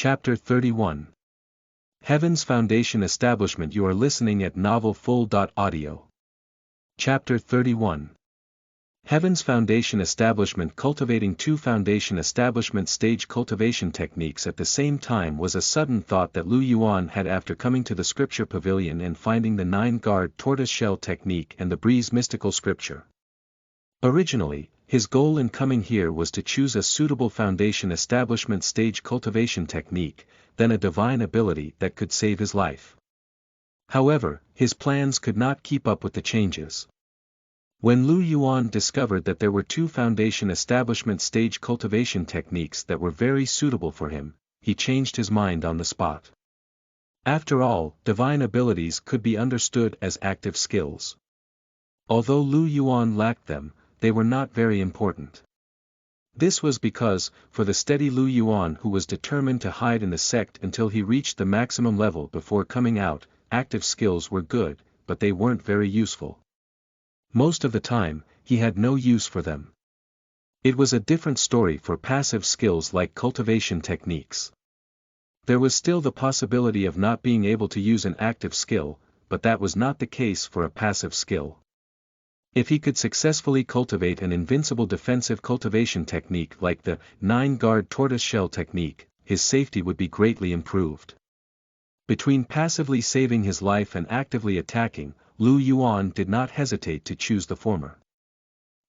Chapter 31. Heaven's Foundation Establishment. You are listening at novelfull.audio. Chapter 31. Heaven's Foundation Establishment. Cultivating two foundation establishment stage cultivation techniques at the same time was a sudden thought that Lu Yuan had after coming to the scripture pavilion and finding the 9-guard tortoise-shell technique and the breeze mystical scripture. Originally, his goal in coming here was to choose a suitable foundation establishment stage cultivation technique, then a divine ability that could save his life. However, his plans could not keep up with the changes. When Lu Yuan discovered that there were two foundation establishment stage cultivation techniques that were very suitable for him, he changed his mind on the spot. After all, divine abilities could be understood as active skills. Although Lu Yuan lacked them, they were not very important. This was because, for the steady Lu Yuan who was determined to hide in the sect until he reached the maximum level before coming out, active skills were good, but they weren't very useful. Most of the time, he had no use for them. It was a different story for passive skills like cultivation techniques. There was still the possibility of not being able to use an active skill, but that was not the case for a passive skill. If he could successfully cultivate an invincible defensive cultivation technique like the 9-guard tortoise-shell technique, his safety would be greatly improved. Between passively saving his life and actively attacking, Lu Yuan did not hesitate to choose the former.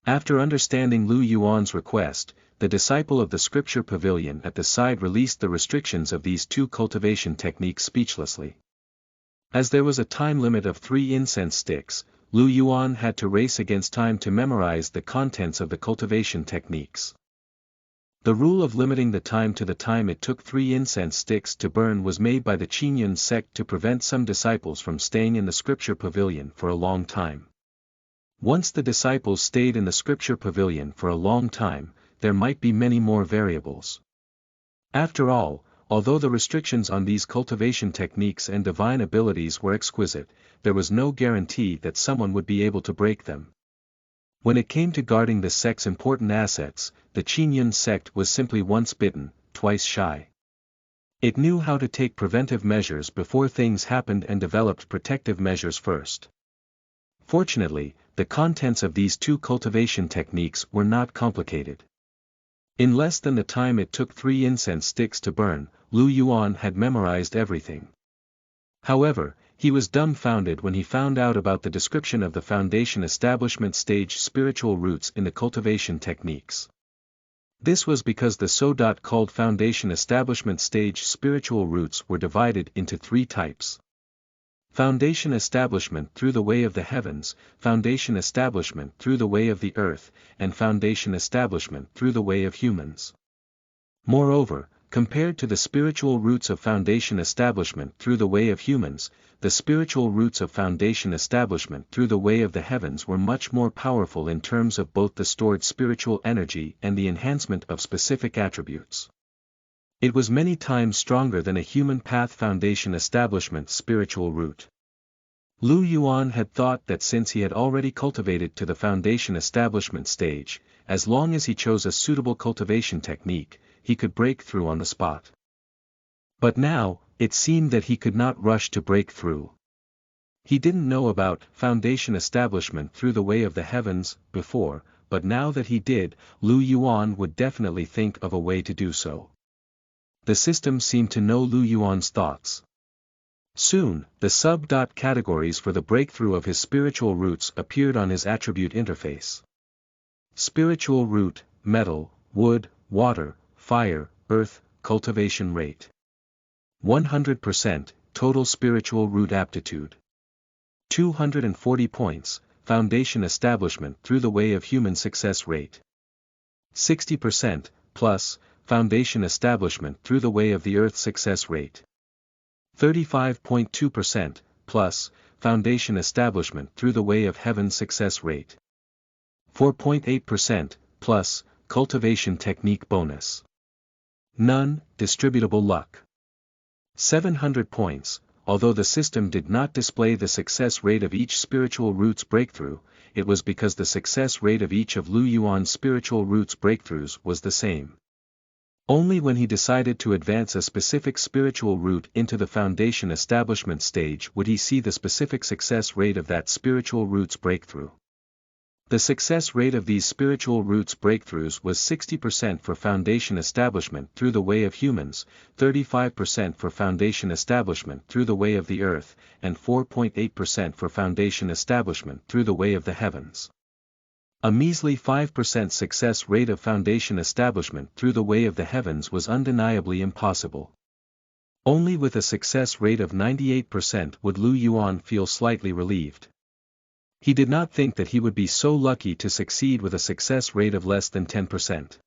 After understanding Lu Yuan's request, the disciple of the scripture pavilion at the side released the restrictions of these two cultivation techniques speechlessly. As there was a time limit of 3 incense sticks, Lu Yuan had to race against time to memorize the contents of the cultivation techniques. The rule of limiting the time to the time it took 3 incense sticks to burn was made by the Qingyun sect to prevent some disciples from staying in the scripture pavilion for a long time. Once the disciples stayed in the scripture pavilion for a long time, there might be many more variables. After all, although the restrictions on these cultivation techniques and divine abilities were exquisite, there was no guarantee that someone would be able to break them. When it came to guarding the sect's important assets, the Qingyun sect was simply once bitten, twice shy. It knew how to take preventive measures before things happened and developed protective measures first. Fortunately, the contents of these two cultivation techniques were not complicated. In less than the time it took 3 incense sticks to burn, Lu Yuan had memorized everything. However, he was dumbfounded when he found out about the description of the foundation establishment stage spiritual roots in the cultivation techniques. This was because the so-called foundation establishment stage spiritual roots were divided into 3 types. Foundation establishment through the way of the heavens, foundation establishment through the way of the earth, and foundation establishment through the way of humans. Moreover, compared to the spiritual roots of foundation establishment through the way of humans, the spiritual roots of foundation establishment through the way of the heavens were much more powerful in terms of both the stored spiritual energy and the enhancement of specific attributes. It was many times stronger than a human path foundation establishment spiritual root. Lu Yuan had thought that since he had already cultivated to the foundation establishment stage, as long as he chose a suitable cultivation technique, he could break through on the spot. But now, it seemed that he could not rush to break through. He didn't know about foundation establishment through the way of the heavens before, but now that he did, Lu Yuan would definitely think of a way to do so. The system seemed to know Lu Yuan's thoughts. Soon, the sub-categories for the breakthrough of his spiritual roots appeared on his attribute interface. Spiritual root, metal, wood, water, fire, earth, cultivation rate. 100%, total spiritual root aptitude. 240 points, foundation establishment through the way of human success rate. 60%, plus, foundation establishment through the way of the earth success rate. 35.2%, plus, foundation establishment through the way of heaven success rate. 4.8%, plus, cultivation technique bonus. None, distributable luck. 700 points, although the system did not display the success rate of each spiritual root's breakthrough, it was because the success rate of each of Lu Yuan's spiritual root's breakthroughs was the same. Only when he decided to advance a specific spiritual route into the foundation establishment stage would he see the specific success rate of that spiritual route's breakthrough. The success rate of these spiritual roots breakthroughs was 60% for foundation establishment through the way of humans, 35% for foundation establishment through the way of the earth, and 4.8% for foundation establishment through the way of the heavens. A measly 5% success rate of foundation establishment through the way of the heavens was undeniably impossible. Only with a success rate of 98% would Lu Yuan feel slightly relieved. He did not think that he would be so lucky to succeed with a success rate of less than 10%.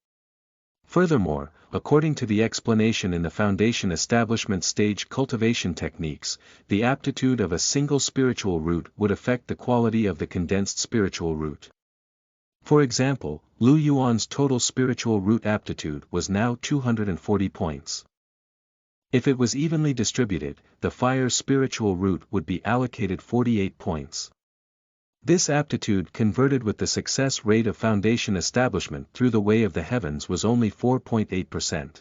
Furthermore, according to the explanation in the foundation establishment stage cultivation techniques, the aptitude of a single spiritual root would affect the quality of the condensed spiritual root. For example, Lu Yuan's total spiritual root aptitude was now 240 points. If it was evenly distributed, the fire spiritual root would be allocated 48 points. This aptitude converted with the success rate of foundation establishment through the way of the heavens was only 4.8%.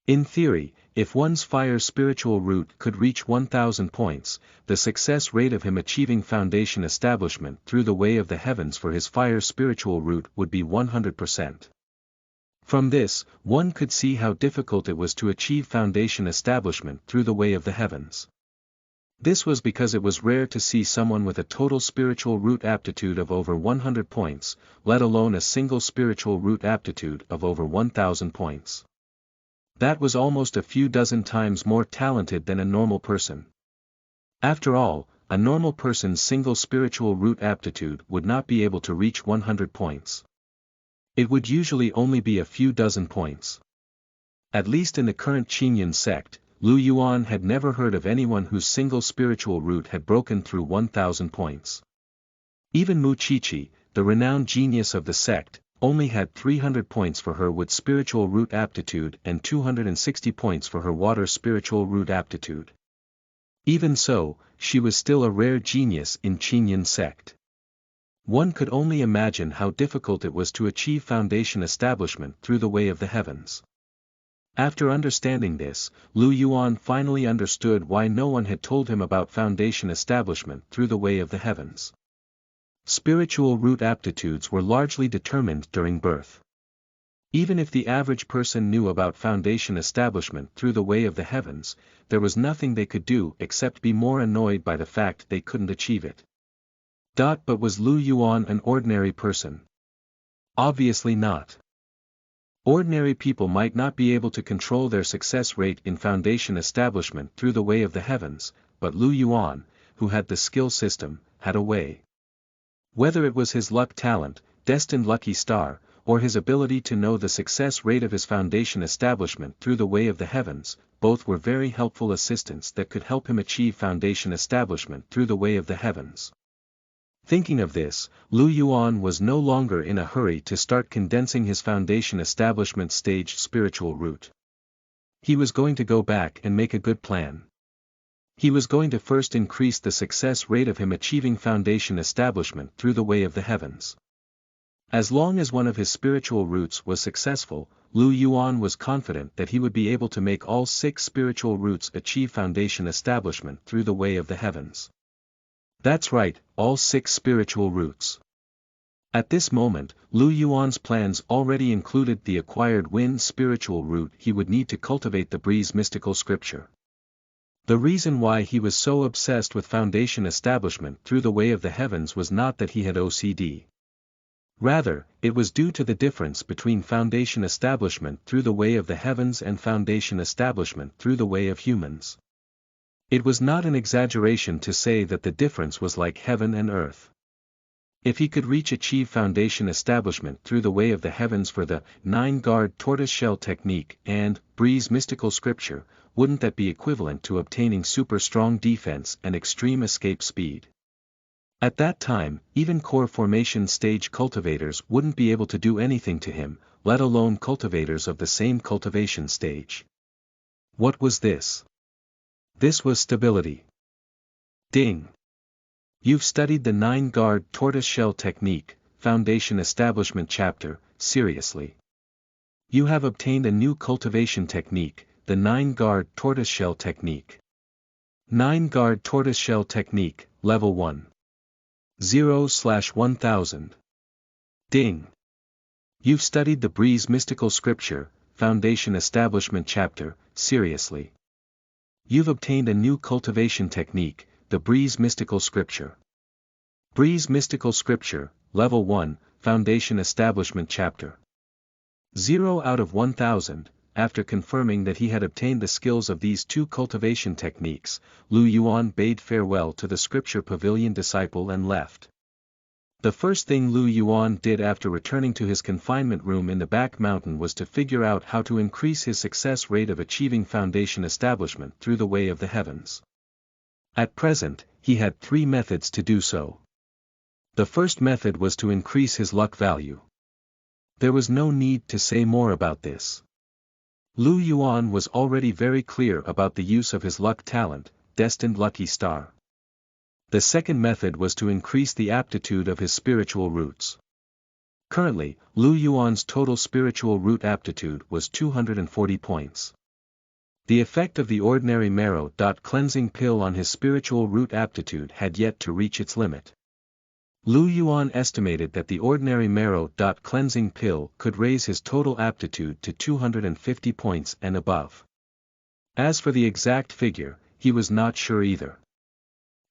In theory, if one's fire spiritual root could reach 1,000 points, the success rate of him achieving foundation establishment through the way of the heavens for his fire spiritual root would be 100%. From this, one could see how difficult it was to achieve foundation establishment through the way of the heavens. This was because it was rare to see someone with a total spiritual root aptitude of over 100 points, let alone a single spiritual root aptitude of over 1,000 points. That was almost a few dozen times more talented than a normal person. After all, a normal person's single spiritual root aptitude would not be able to reach 100 points. It would usually only be a few dozen points. At least in the current Qingyun sect, Lu Yuan had never heard of anyone whose single spiritual root had broken through 1,000 points. Even Mu Chichi, the renowned genius of the sect, only had 300 points for her wood spiritual root aptitude and 260 points for her water spiritual root aptitude. Even so, she was still a rare genius in Qingyun sect. One could only imagine how difficult it was to achieve foundation establishment through the way of the heavens. After understanding this, Lu Yuan finally understood why no one had told him about foundation establishment through the way of the heavens. Spiritual root aptitudes were largely determined during birth. Even if the average person knew about foundation establishment through the way of the heavens, there was nothing they could do except be more annoyed by the fact they couldn't achieve it. But was Lu Yuan an ordinary person? Obviously not. Ordinary people might not be able to control their success rate in foundation establishment through the way of the heavens, but Lu Yuan, who had the skill system, had a way. Whether it was his luck talent, destined lucky star, or his ability to know the success rate of his foundation establishment through the way of the heavens, both were very helpful assistants that could help him achieve foundation establishment through the way of the heavens. Thinking of this, Lu Yuan was no longer in a hurry to start condensing his foundation establishment stage spiritual route. He was going to go back and make a good plan. He was going to first increase the success rate of him achieving foundation establishment through the way of the heavens. As long as one of his spiritual routes was successful, Lu Yuan was confident that he would be able to make all 6 spiritual routes achieve foundation establishment through the way of the heavens. That's right, all 6 spiritual routes. At this moment, Lu Yuan's plans already included the acquired wind spiritual route he would need to cultivate the breeze mystical scripture. The reason why he was so obsessed with foundation establishment through the way of the heavens was not that he had OCD. Rather, it was due to the difference between foundation establishment through the way of the heavens and foundation establishment through the way of humans. It was not an exaggeration to say that the difference was like heaven and earth. If he could achieve foundation establishment through the way of the heavens for the 9-guard tortoise-shell technique and breeze mystical scripture, wouldn't that be equivalent to obtaining super strong defense and extreme escape speed? At that time, even core formation stage cultivators wouldn't be able to do anything to him, let alone cultivators of the same cultivation stage. What was this? This was stability. Ding. You've studied the 9-guard tortoise-shell technique, foundation establishment chapter, seriously. You have obtained a new cultivation technique, the 9-guard tortoiseshell technique. 9-guard tortoiseshell technique, level 1. 0/1000. Ding. You've studied the Breeze Mystical Scripture, Foundation Establishment chapter, seriously. You've obtained a new cultivation technique, the Breeze Mystical Scripture. Breeze Mystical Scripture, level 1, Foundation Establishment chapter. 0 out of 1000. After confirming that he had obtained the skills of these two cultivation techniques, Lu Yuan bade farewell to the scripture pavilion disciple and left. The first thing Lu Yuan did after returning to his confinement room in the back mountain was to figure out how to increase his success rate of achieving foundation establishment through the way of the heavens. At present, he had 3 methods to do so. The first method was to increase his luck value. There was no need to say more about this. Lu Yuan was already very clear about the use of his luck talent, destined lucky star. The second method was to increase the aptitude of his spiritual roots. Currently, Lu Yuan's total spiritual root aptitude was 240 points. The effect of the ordinary marrow cleansing pill on his spiritual root aptitude had yet to reach its limit. Lu Yuan estimated that the ordinary marrow cleansing pill could raise his total aptitude to 250 points and above. As for the exact figure, he was not sure either.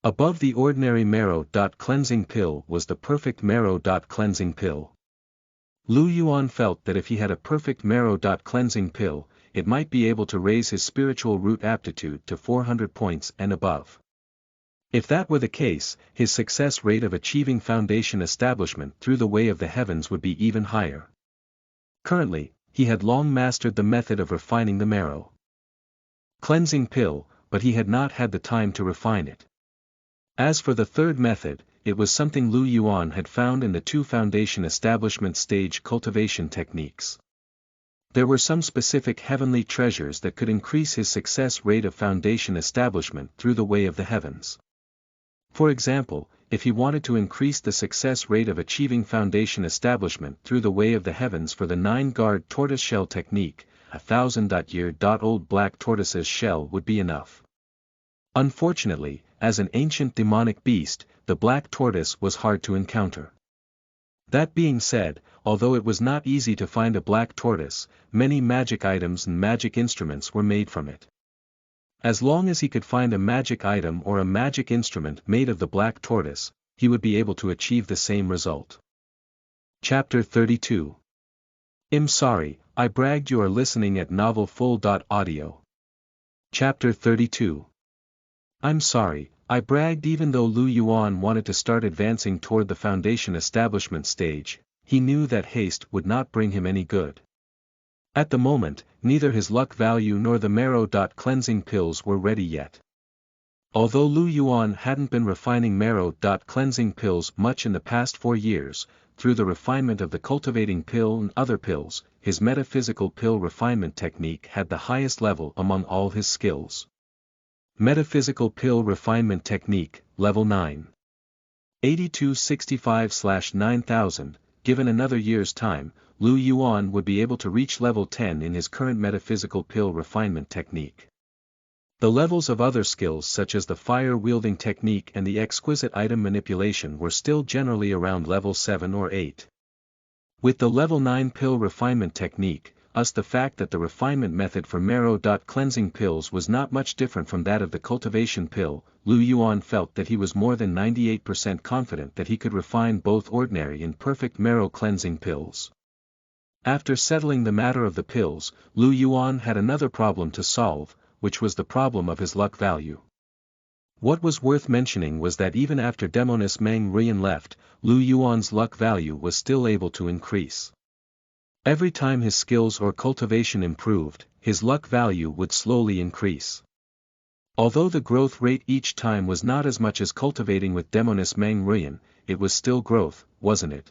Above the ordinary marrow cleansing pill was the perfect marrow cleansing pill. Lu Yuan felt that if he had a perfect marrow cleansing pill, it might be able to raise his spiritual root aptitude to 400 points and above. If that were the case, his success rate of achieving foundation establishment through the way of the heavens would be even higher. Currently, he had long mastered the method of refining the marrow cleansing pill, but he had not had the time to refine it. As for the third method, it was something Lu Yuan had found in the 2 foundation establishment stage cultivation techniques. There were some specific heavenly treasures that could increase his success rate of foundation establishment through the way of the heavens. For example, if he wanted to increase the success rate of achieving foundation establishment through the way of the heavens for the 9-guard tortoiseshell technique, 1,000-year-old black tortoise's shell would be enough. Unfortunately, as an ancient demonic beast, the black tortoise was hard to encounter. That being said, although it was not easy to find a black tortoise, many magic items and magic instruments were made from it. As long as he could find a magic item or a magic instrument made of the black tortoise, he would be able to achieve the same result. Chapter 32. I'm sorry, I bragged. You are listening at novelfull.audio. Chapter 32. I'm sorry, I bragged. Even though Lu Yuan wanted to start advancing toward the foundation establishment stage, he knew that haste would not bring him any good. At the moment, neither his luck value nor the marrow cleansing pills were ready yet. Although Lu Yuan hadn't been refining marrow cleansing pills much in the past 4 years, through the refinement of the cultivating pill and other pills, his metaphysical pill refinement technique had the highest level among all his skills. Metaphysical pill refinement technique, level 9. 8265/9000, given another year's time, Lu Yuan would be able to reach level 10 in his current metaphysical pill refinement technique. The levels of other skills such as the fire-wielding technique and the exquisite item manipulation were still generally around level 7 or 8. With the level 9 pill refinement technique, the fact that the refinement method for marrow cleansing pills was not much different from that of the cultivation pill, Lu Yuan felt that he was more than 98% confident that he could refine both ordinary and perfect marrow cleansing pills. After settling the matter of the pills, Lu Yuan had another problem to solve, which was the problem of his luck value. What was worth mentioning was that even after Demoness Meng Rian left, Lu Yuan's luck value was still able to increase. Every time his skills or cultivation improved, his luck value would slowly increase. Although the growth rate each time was not as much as cultivating with Demoness Meng Rian, it was still growth, wasn't it?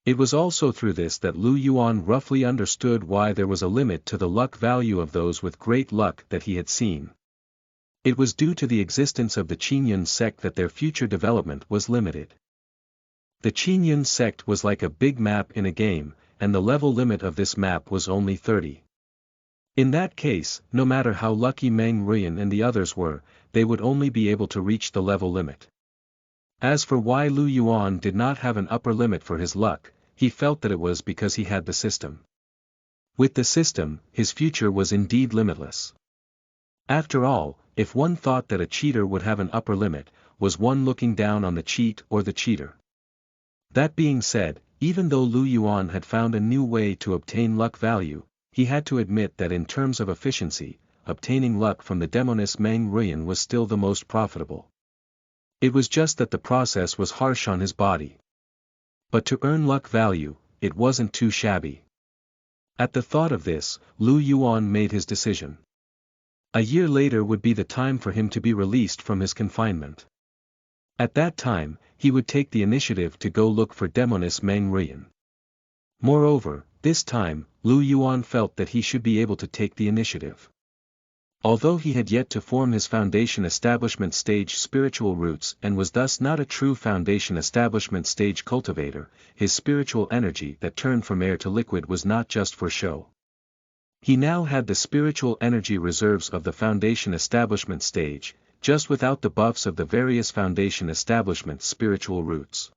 It was also through this that Lu Yuan roughly understood why there was a limit to the luck value of those with great luck that he had seen. It was due to the existence of the Qingyun sect that their future development was limited. The Qingyun sect was like a big map in a game, and the level limit of this map was only 30. In that case, no matter how lucky Meng Ruian and the others were, they would only be able to reach the level limit. As for why Lu Yuan did not have an upper limit for his luck, he felt that it was because he had the system. With the system, his future was indeed limitless. After all, if one thought that a cheater would have an upper limit, was one looking down on the cheat or the cheater? That being said, even though Lu Yuan had found a new way to obtain luck value, he had to admit that in terms of efficiency, obtaining luck from the demoness Meng Ruian was still the most profitable. It was just that the process was harsh on his body. But to earn luck value, it wasn't too shabby. At the thought of this, Lu Yuan made his decision. A year later would be the time for him to be released from his confinement. At that time, he would take the initiative to go look for demoness Meng Ruian. Moreover, this time, Lu Yuan felt that he should be able to take the initiative. Although he had yet to form his foundation establishment stage spiritual roots and was thus not a true foundation establishment stage cultivator, his spiritual energy that turned from air to liquid was not just for show. He now had the spiritual energy reserves of the foundation establishment stage, just without the buffs of the various foundation establishment spiritual roots.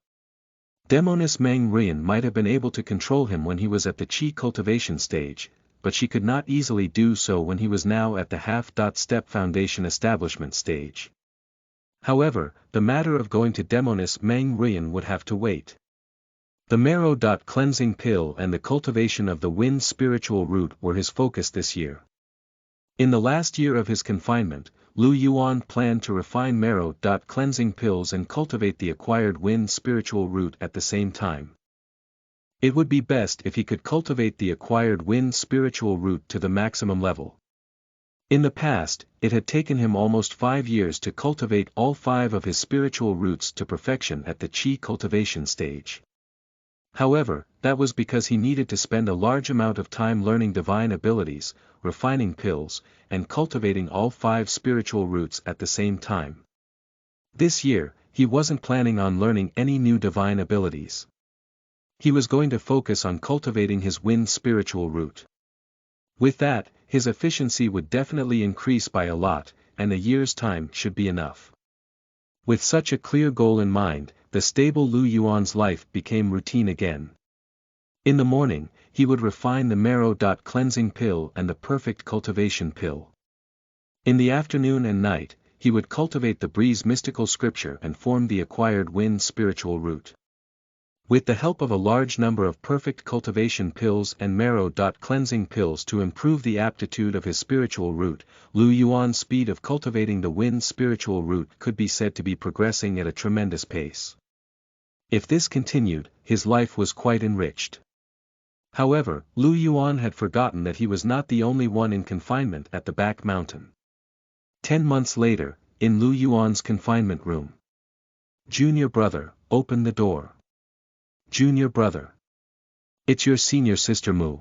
Demoness Meng Ruian might have been able to control him when he was at the Qi cultivation stage, but she could not easily do so when he was now at the half-step foundation establishment stage. However, the matter of going to demoness Meng Ruian would have to wait. The marrow. Cleansing pill and the cultivation of the wind spiritual root were his focus this year. In the last year of his confinement, Lu Yuan planned to refine marrow. Cleansing pills and cultivate the acquired wind spiritual root at the same time. It would be best if he could cultivate the acquired wind spiritual root to the maximum level. In the past, it had taken him almost 5 years to cultivate all 5 of his spiritual roots to perfection at the Qi cultivation stage. However, that was because he needed to spend a large amount of time learning divine abilities, refining pills, and cultivating all 5 spiritual roots at the same time. This year, he wasn't planning on learning any new divine abilities. He was going to focus on cultivating his wind spiritual root. With that, his efficiency would definitely increase by a lot, and a year's time should be enough. With such a clear goal in mind, the stable Lu Yuan's life became routine again. In the morning, he would refine the marrow. Cleansing pill and the perfect cultivation pill. In the afternoon and night, he would cultivate the breeze mystical scripture and form the acquired wind spiritual root. With the help of a large number of perfect cultivation pills and marrow. Cleansing pills to improve the aptitude of his spiritual root, Lu Yuan's speed of cultivating the wind spiritual root could be said to be progressing at a tremendous pace. If this continued, his life was quite enriched. However, Lu Yuan had forgotten that he was not the only one in confinement at the back mountain. 10 months later, in Lu Yuan's confinement room. Junior brother, open the door. Junior brother. It's your senior sister Mu.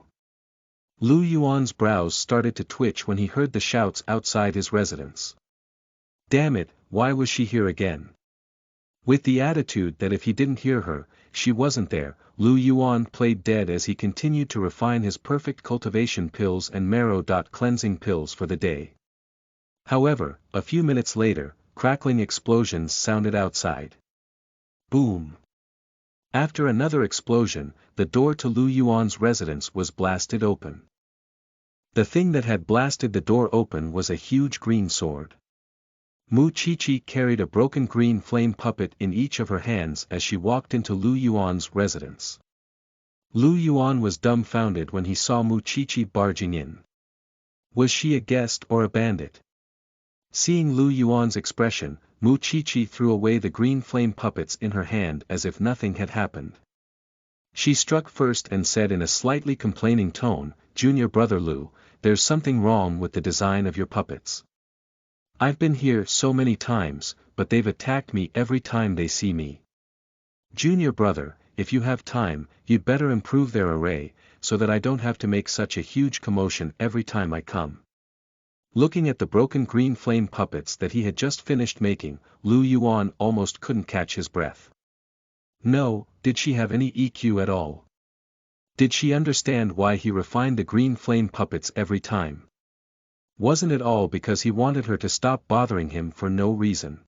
Lu Yuan's brows started to twitch when he heard the shouts outside his residence. Damn it, why was she here again? With the attitude that if he didn't hear her, she wasn't there, Lu Yuan played dead as he continued to refine his perfect cultivation pills and marrow. Cleansing pills for the day. However, a few minutes later, crackling explosions sounded outside. Boom. After another explosion, the door to Lu Yuan's residence was blasted open. The thing that had blasted the door open was a huge green sword. Mu Qiqi carried a broken green flame puppet in each of her hands as she walked into Lu Yuan's residence. Lu Yuan was dumbfounded when he saw Mu Qiqi barging in. Was she a guest or a bandit? Seeing Lu Yuan's expression, Mu Qiqi threw away the green flame puppets in her hand as if nothing had happened. She struck first and said in a slightly complaining tone, "Junior brother Lu, there's something wrong with the design of your puppets. I've been here so many times, but they've attacked me every time they see me. Junior brother, if you have time, you'd better improve their array, so that I don't have to make such a huge commotion every time I come." Looking at the broken green flame puppets that he had just finished making, Lu Yuan almost couldn't catch his breath. No, did she have any EQ at all? Did she understand why he refined the green flame puppets every time? Wasn't it all because he wanted her to stop bothering him for no reason?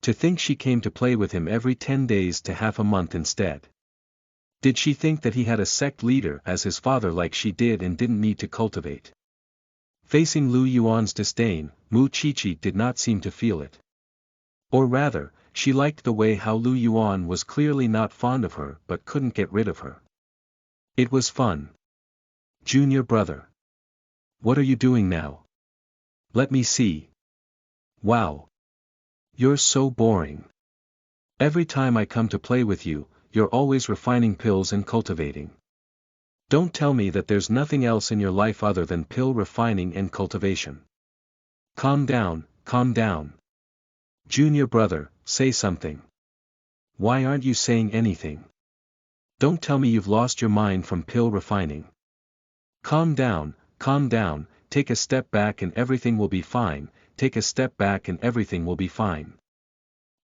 To think she came to play with him every 10 days to half a month instead. Did she think that he had a sect leader as his father like she did and didn't need to cultivate? Facing Lu Yuan's disdain, Mu Qiqi did not seem to feel it. Or rather, she liked the way how Lu Yuan was clearly not fond of her but couldn't get rid of her. It was fun. Junior brother. What are you doing now? Let me see. Wow. You're so boring. Every time I come to play with you, you're always refining pills and cultivating. Don't tell me that there's nothing else in your life other than pill refining and cultivation. Calm down, calm down. Junior brother, say something. Why aren't you saying anything? Don't tell me you've lost your mind from pill refining. Calm down, take a step back and everything will be fine, take a step back and everything will be fine.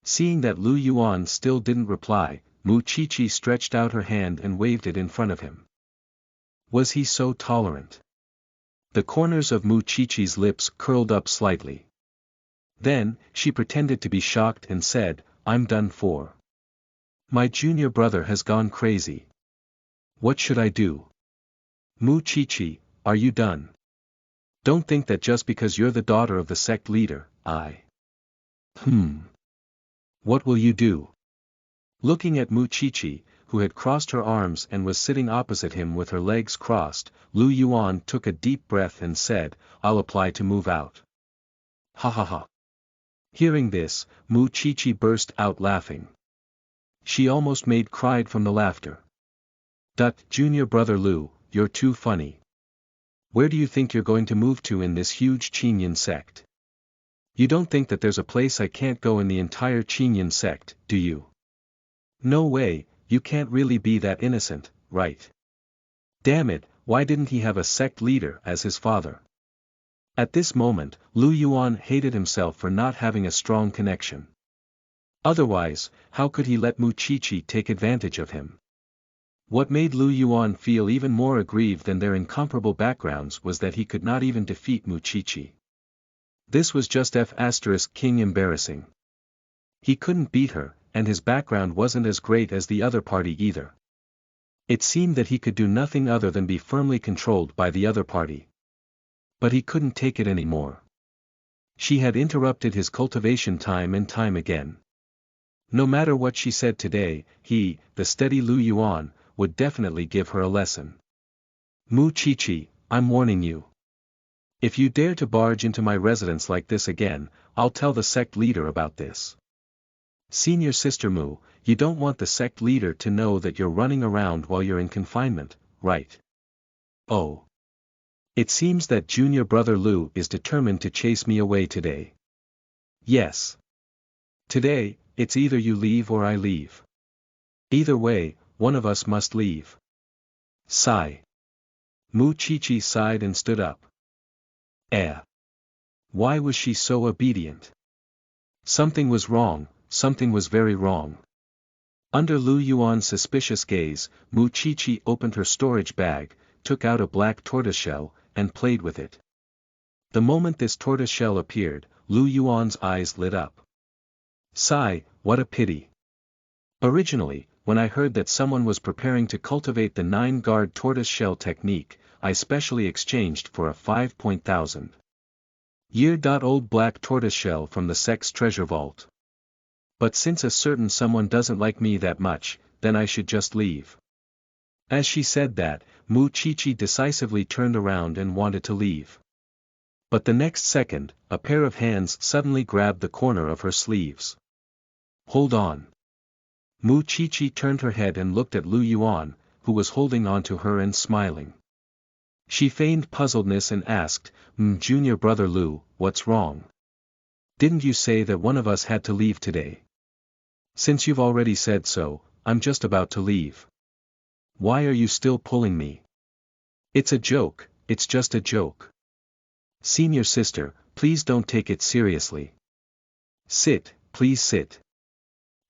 Seeing that Lu Yuan still didn't reply, Mu Qiqi stretched out her hand and waved it in front of him. Was he so tolerant? The corners of Mu Qiqi's lips curled up slightly. Then, she pretended to be shocked and said, I'm done for. My junior brother has gone crazy. What should I do? Mu Qiqi, are you done? Don't think that just because you're the daughter of the sect leader, What will you do? Looking at Mu Qiqi, who had crossed her arms and was sitting opposite him with her legs crossed, Lu Yuan took a deep breath and said, I'll apply to move out. Ha ha ha. Hearing this, Mu Qiqi burst out laughing. She almost made cried from the laughter. Junior brother Lu, you're too funny. Where do you think you're going to move to in this huge Qinyan sect? You don't think that there's a place I can't go in the entire Qinyan sect, do you? No way, you can't really be that innocent, right? Damn it, why didn't he have a sect leader as his father? At this moment, Lu Yuan hated himself for not having a strong connection. Otherwise, how could he let Mu Qiqi take advantage of him? What made Lu Yuan feel even more aggrieved than their incomparable backgrounds was that he could not even defeat Mu Qiqi. This was just King embarrassing. He couldn't beat her, and his background wasn't as great as the other party either. It seemed that he could do nothing other than be firmly controlled by the other party. But he couldn't take it anymore. She had interrupted his cultivation time and time again. No matter what she said today, he, the steady Lu Yuan, would definitely give her a lesson. Mu Qiqi, I'm warning you. If you dare to barge into my residence like this again, I'll tell the sect leader about this. Senior Sister Mu, you don't want the sect leader to know that you're running around while you're in confinement, right? Oh. It seems that junior brother Lu is determined to chase me away today. Yes. Today, it's either you leave or I leave. Either way, one of us must leave. Sigh. Mu Qiqi sighed and stood up. Why was she so obedient? Something was wrong, something was very wrong. Under Lu Yuan's suspicious gaze, Mu Qiqi opened her storage bag, took out a black tortoiseshell, and played with it. The moment this tortoiseshell appeared, Lu Yuan's eyes lit up. Sigh, what a pity. Originally, when I heard that someone was preparing to cultivate the 9-guard tortoiseshell technique, I specially exchanged for a 5,000 year-old black tortoiseshell from the sect's treasure vault. But since a certain someone doesn't like me that much, then I should just leave. As she said that, Mu Qiqi decisively turned around and wanted to leave. But the next second, a pair of hands suddenly grabbed the corner of her sleeves. Hold on. Mu Qiqi turned her head and looked at Lu Yuan, who was holding on to her and smiling. She feigned puzzledness and asked, Junior brother Lu, what's wrong? Didn't you say that one of us had to leave today? Since you've already said so, I'm just about to leave. Why are you still pulling me? It's a joke, it's just a joke. Senior sister, please don't take it seriously. Sit, please sit.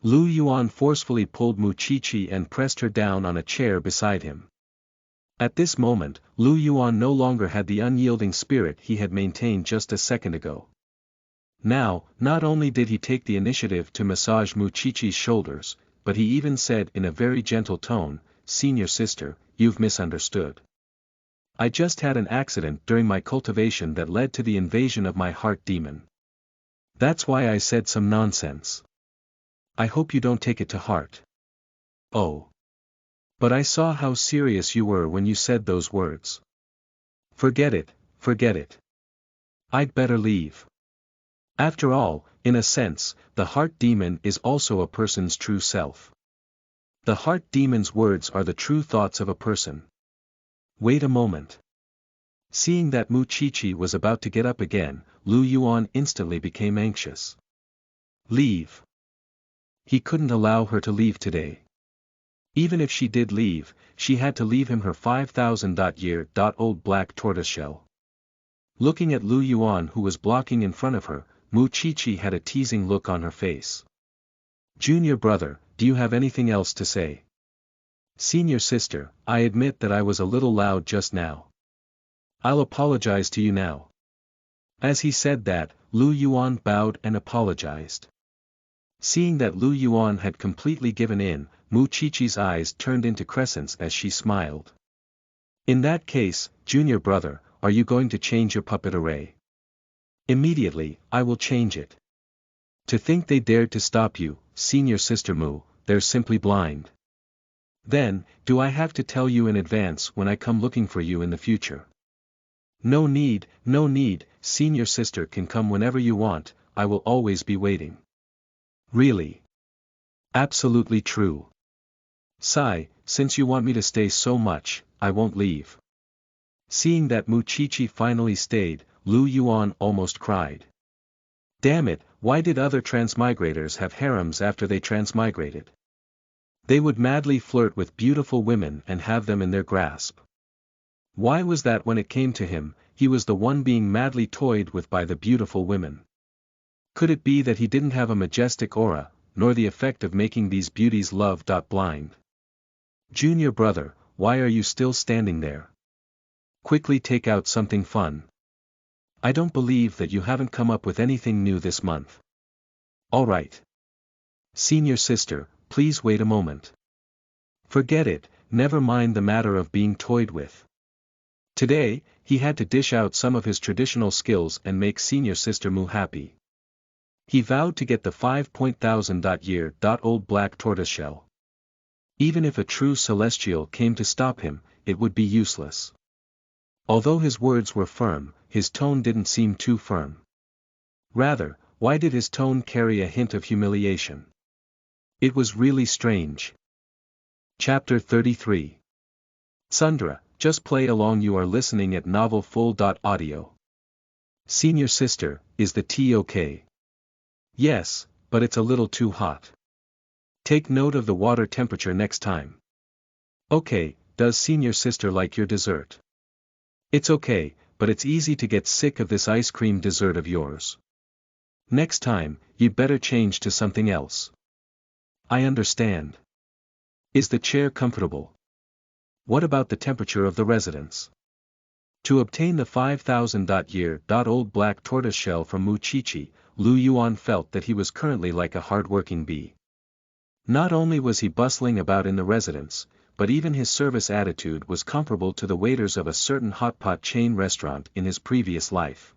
Lu Yuan forcefully pulled Mu Qiqi and pressed her down on a chair beside him. At this moment, Lu Yuan no longer had the unyielding spirit he had maintained just a second ago. Now, not only did he take the initiative to massage Mu Chichi's shoulders, but he even said in a very gentle tone, "Senior sister, you've misunderstood. I just had an accident during my cultivation that led to the invasion of my heart demon. That's why I said some nonsense. I hope you don't take it to heart." "Oh. But I saw how serious you were when you said those words. Forget it, forget it. I'd better leave." After all, in a sense, the heart demon is also a person's true self. The heart demon's words are the true thoughts of a person. Wait a moment. Seeing that Mu Chichi was about to get up again, Lu Yuan instantly became anxious. Leave. He couldn't allow her to leave today. Even if she did leave, she had to leave him her 5,000-year-old black tortoiseshell. Looking at Lu Yuan who was blocking in front of her, Mu Chichi had a teasing look on her face. "Junior brother, do you have anything else to say?" "Senior sister, I admit that I was a little loud just now. I'll apologize to you now." As he said that, Lu Yuan bowed and apologized. Seeing that Lu Yuan had completely given in, Mu Chichi's eyes turned into crescents as she smiled. "In that case, junior brother, are you going to change your puppet array?" "Immediately, I will change it. To think they dared to stop you, senior sister Mu, they're simply blind. Then, do I have to tell you in advance when I come looking for you in the future?" No need, senior sister can come whenever you want, I will always be waiting." "Really?" "Absolutely true. Sigh, since you want me to stay so much, I won't leave." Seeing that Mu Chichi finally stayed, Lu Yuan almost cried. Damn it, why did other transmigrators have harems after they transmigrated? They would madly flirt with beautiful women and have them in their grasp. Why was that when it came to him, he was the one being madly toyed with by the beautiful women? Could it be that he didn't have a majestic aura, nor the effect of making these beauties love blind? "Junior brother, why are you still standing there? Quickly take out something fun. I don't believe that you haven't come up with anything new this month." "Alright. Senior sister, please wait a moment." "Forget it, never mind the matter of being toyed with." Today, he had to dish out some of his traditional skills and make senior sister Mu happy. He vowed to get the 5,000-year-old black tortoiseshell. Even if a true celestial came to stop him, it would be useless. Although his words were firm, his tone didn't seem too firm. Rather, why did his tone carry a hint of humiliation? It was really strange. Chapter 33. Sundra, just play along. You are listening at novelfull.audio. Senior sister, is the tea okay? Yes, but it's a little too hot. Take note of the water temperature next time. Okay, does senior sister like your dessert? It's okay, but it's easy to get sick of this ice cream dessert of yours. Next time, you'd better change to something else. I understand. Is the chair comfortable? What about the temperature of the residence? To obtain the 5,000-year-old black tortoiseshell from Mu Chichi, Lu Yuan felt that he was currently like a hard-working bee. Not only was he bustling about in the residence, but even his service attitude was comparable to the waiters of a certain hotpot chain restaurant in his previous life.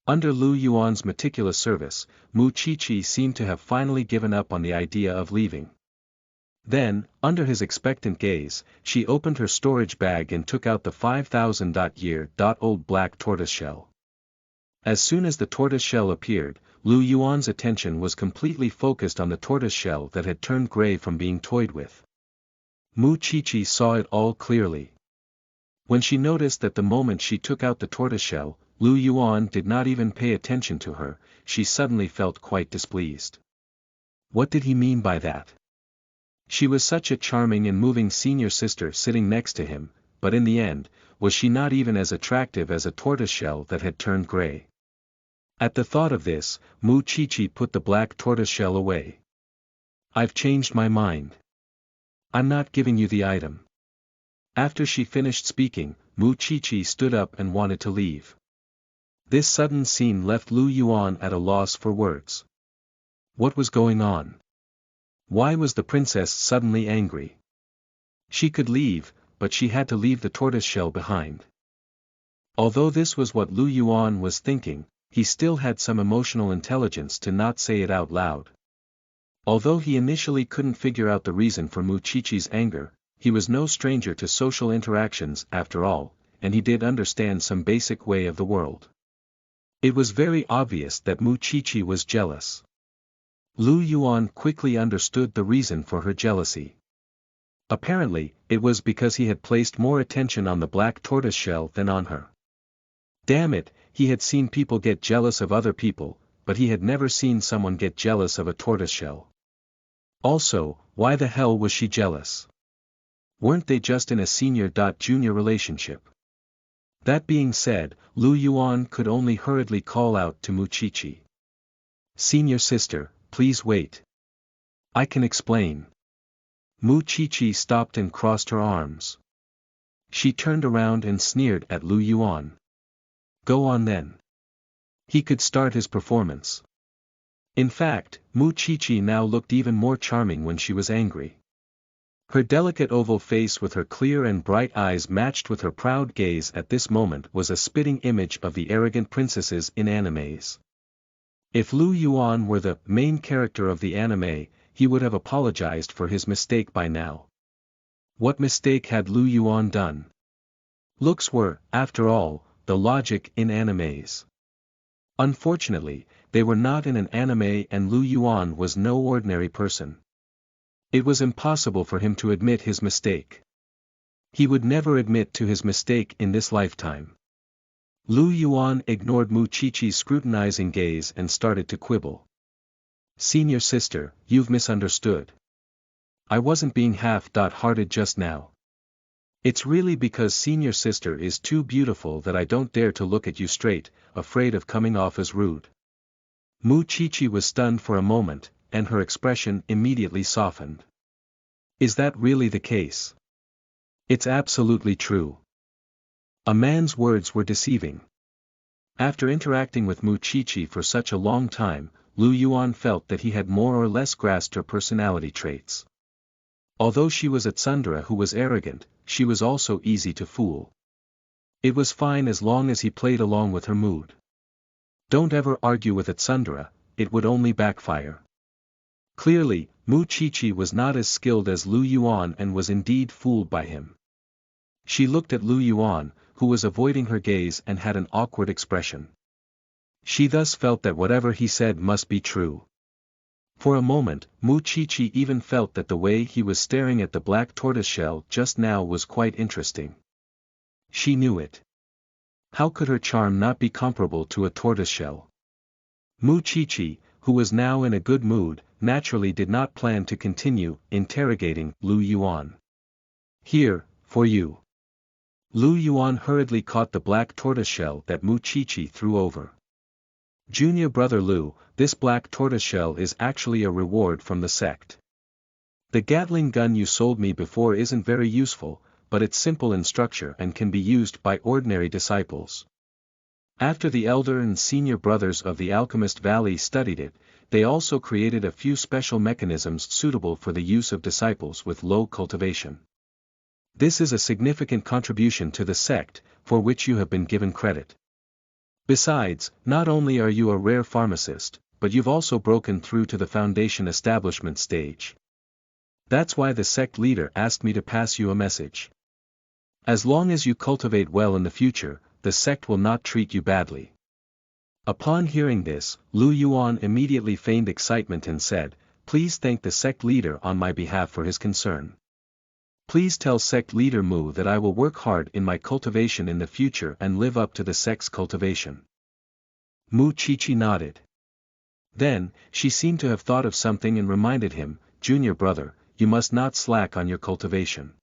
Under Lu Yuan's meticulous service, Mu Chichi seemed to have finally given up on the idea of leaving. Then, under his expectant gaze, she opened her storage bag and took out the 5,000-year-old black tortoiseshell. As soon as the tortoiseshell appeared, Lu Yuan's attention was completely focused on the tortoiseshell that had turned gray from being toyed with. Mu Chichi saw it all clearly. When she noticed that the moment she took out the tortoiseshell, Lu Yuan did not even pay attention to her, she suddenly felt quite displeased. What did he mean by that? She was such a charming and moving senior sister sitting next to him, but in the end, was she not even as attractive as a tortoiseshell that had turned gray? At the thought of this, Mu Chichi put the black tortoiseshell away. "I've changed my mind. I'm not giving you the item." After she finished speaking, Mu Chichi stood up and wanted to leave. This sudden scene left Lu Yuan at a loss for words. What was going on? Why was the princess suddenly angry? She could leave, but she had to leave the tortoiseshell behind. Although this was what Lu Yuan was thinking, he still had some emotional intelligence to not say it out loud. Although he initially couldn't figure out the reason for Mu Chichi's anger, he was no stranger to social interactions after all, and he did understand some basic way of the world. It was very obvious that Mu Chichi was jealous. Lu Yuan quickly understood the reason for her jealousy. Apparently, it was because he had placed more attention on the black tortoiseshell than on her. Damn it, he had seen people get jealous of other people, but he had never seen someone get jealous of a tortoiseshell. Also, why the hell was she jealous? Weren't they just in a senior-junior relationship? That being said, Lu Yuan could only hurriedly call out to Mu Chichi. Senior sister, please wait. I can explain. Mu Chichi stopped and crossed her arms. She turned around and sneered at Lu Yuan. Go on then. He could start his performance. In fact, Mu Chichi now looked even more charming when she was angry. Her delicate oval face with her clear and bright eyes matched with her proud gaze at this moment was a spitting image of the arrogant princesses in animes. If Lu Yuan were the main character of the anime, he would have apologized for his mistake by now. What mistake had Lu Yuan done? Looks were, after all, the logic in animes. Unfortunately, they were not in an anime and Lu Yuan was no ordinary person. It was impossible for him to admit his mistake. He would never admit to his mistake in this lifetime. Lu Yuan ignored Mu Chichi's scrutinizing gaze and started to quibble. Senior sister, you've misunderstood. I wasn't being half-hearted just now. It's really because senior sister is too beautiful that I don't dare to look at you straight, afraid of coming off as rude. Mu Chichi was stunned for a moment, and her expression immediately softened. Is that really the case? It's absolutely true. A man's words were deceiving. After interacting with Mu Chichi for such a long time, Lu Yuan felt that he had more or less grasped her personality traits. Although she was a tsundere who was arrogant, she was also easy to fool. It was fine as long as he played along with her mood. Don't ever argue with a tsundere, it would only backfire. Clearly, Mu Chichi was not as skilled as Lu Yuan and was indeed fooled by him. She looked at Lu Yuan, who was avoiding her gaze and had an awkward expression. She thus felt that whatever he said must be true. For a moment, Mu Chichi even felt that the way he was staring at the black tortoiseshell just now was quite interesting. She knew it. How could her charm not be comparable to a tortoiseshell? Mu Chichi, who was now in a good mood, naturally did not plan to continue interrogating Lu Yuan. Here, for you. Lu Yuan hurriedly caught the black tortoiseshell that Mu Chichi threw over. Junior brother Lu, this black tortoiseshell is actually a reward from the sect. The Gatling gun you sold me before isn't very useful, but it's simple in structure and can be used by ordinary disciples. After the elder and senior brothers of the Alchemist Valley studied it, they also created a few special mechanisms suitable for the use of disciples with low cultivation. This is a significant contribution to the sect, for which you have been given credit. Besides, not only are you a rare pharmacist, but you've also broken through to the foundation establishment stage. That's why the sect leader asked me to pass you a message. As long as you cultivate well in the future, the sect will not treat you badly. Upon hearing this, Lu Yuan immediately feigned excitement and said, Please thank the sect leader on my behalf for his concern. Please tell sect leader Mu that I will work hard in my cultivation in the future and live up to the sect's cultivation. Mu Chichi nodded. Then, she seemed to have thought of something and reminded him, Junior brother, you must not slack on your cultivation.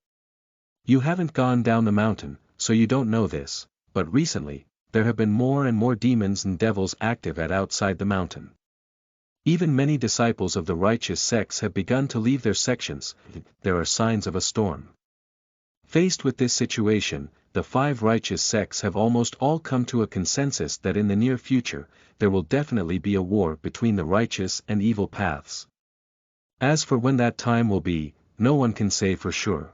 You haven't gone down the mountain, so you don't know this, but recently, there have been more and more demons and devils active outside the mountain. Even many disciples of the righteous sects have begun to leave their sections. There are signs of a storm. Faced with this situation, the 5 righteous sects have almost all come to a consensus that in the near future, there will definitely be a war between the righteous and evil paths. As for when that time will be, no one can say for sure.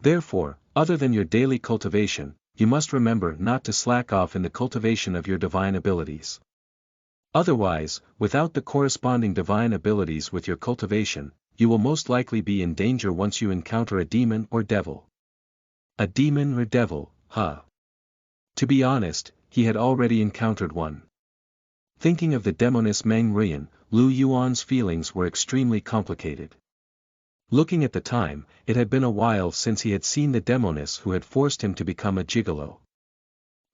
Therefore, other than your daily cultivation, you must remember not to slack off in the cultivation of your divine abilities. Otherwise, without the corresponding divine abilities with your cultivation, you will most likely be in danger once you encounter a demon or devil. A demon or devil, huh? To be honest, he had already encountered one. Thinking of the demoness Meng Rian, Lu Yuan's feelings were extremely complicated. Looking at the time, it had been a while since he had seen the demoness who had forced him to become a gigolo.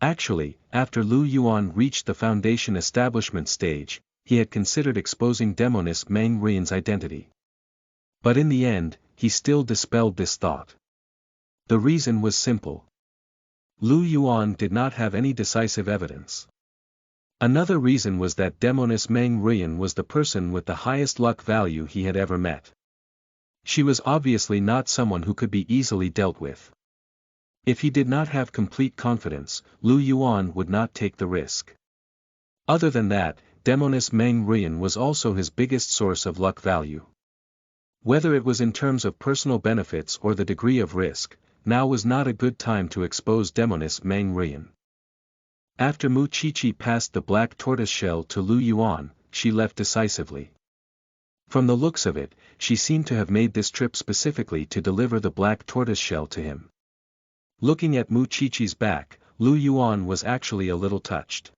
Actually, after Lu Yuan reached the foundation establishment stage, he had considered exposing demoness Meng Rian's identity. But in the end, he still dispelled this thought. The reason was simple. Lu Yuan did not have any decisive evidence. Another reason was that demoness Meng Rian was the person with the highest luck value he had ever met. She was obviously not someone who could be easily dealt with. If he did not have complete confidence, Lu Yuan would not take the risk. Other than that, demoness Meng Rian was also his biggest source of luck value. Whether it was in terms of personal benefits or the degree of risk, now was not a good time to expose demoness Meng Rian. After Mu Chichi passed the black tortoise shell to Lu Yuan, she left decisively. From the looks of it, she seemed to have made this trip specifically to deliver the black tortoise shell to him. Looking at Mu Chichi's back, Lu Yuan was actually a little touched.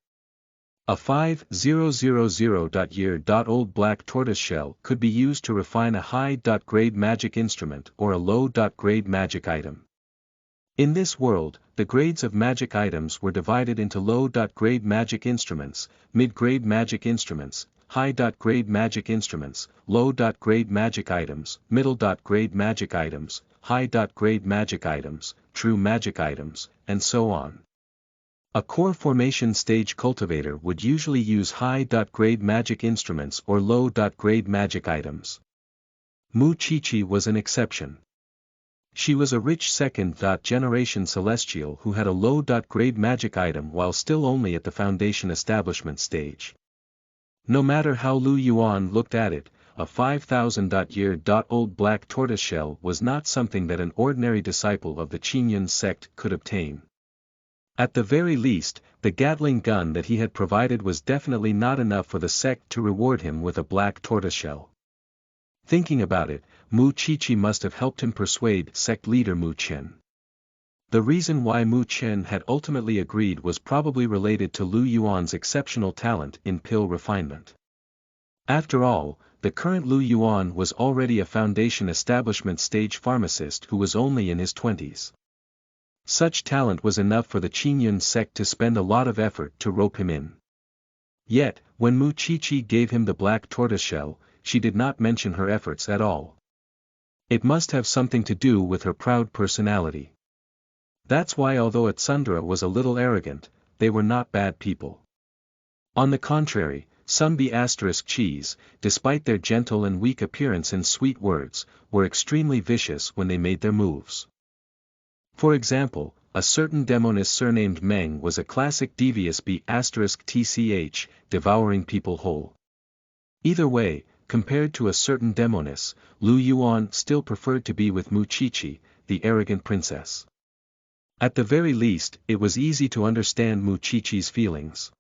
A 5000.year.old black tortoise shell could be used to refine a high-grade magic instrument or a low-grade magic item. In this world, the grades of magic items were divided into low-grade magic instruments, mid-grade magic instruments, high-grade magic instruments, low-grade magic items, middle-grade magic items, high-grade magic items, true magic items, and so on. A core formation stage cultivator would usually use high-grade magic instruments or low-grade magic items. Mu Chichi was an exception. She was a rich second-generation celestial who had a low-grade magic item while still only at the foundation establishment stage. No matter how Lu Yuan looked at it, a 5000-year-old black tortoise shell was not something that an ordinary disciple of the Qingyun sect could obtain. At the very least, the Gatling gun that he had provided was definitely not enough for the sect to reward him with a black tortoise shell. Thinking about it, Mu Chichi must have helped him persuade sect leader Mu Chen. The reason why Mu Chen had ultimately agreed was probably related to Lu Yuan's exceptional talent in pill refinement. After all, the current Lu Yuan was already a foundation establishment stage pharmacist who was only in his 20s. Such talent was enough for the Qingyun sect to spend a lot of effort to rope him in. Yet, when Mu Chichi gave him the black tortoiseshell, she did not mention her efforts at all. It must have something to do with her proud personality. That's why although Atsundra was a little arrogant, they were not bad people. On the contrary, some B***cheese, despite their gentle and weak appearance and sweet words, were extremely vicious when they made their moves. For example, a certain demoness surnamed Meng was a classic devious B***tch, devouring people whole. Either way, compared to a certain demoness, Lu Yuan still preferred to be with Mu Chichi, the arrogant princess. At the very least, it was easy to understand Mu Chichi's feelings.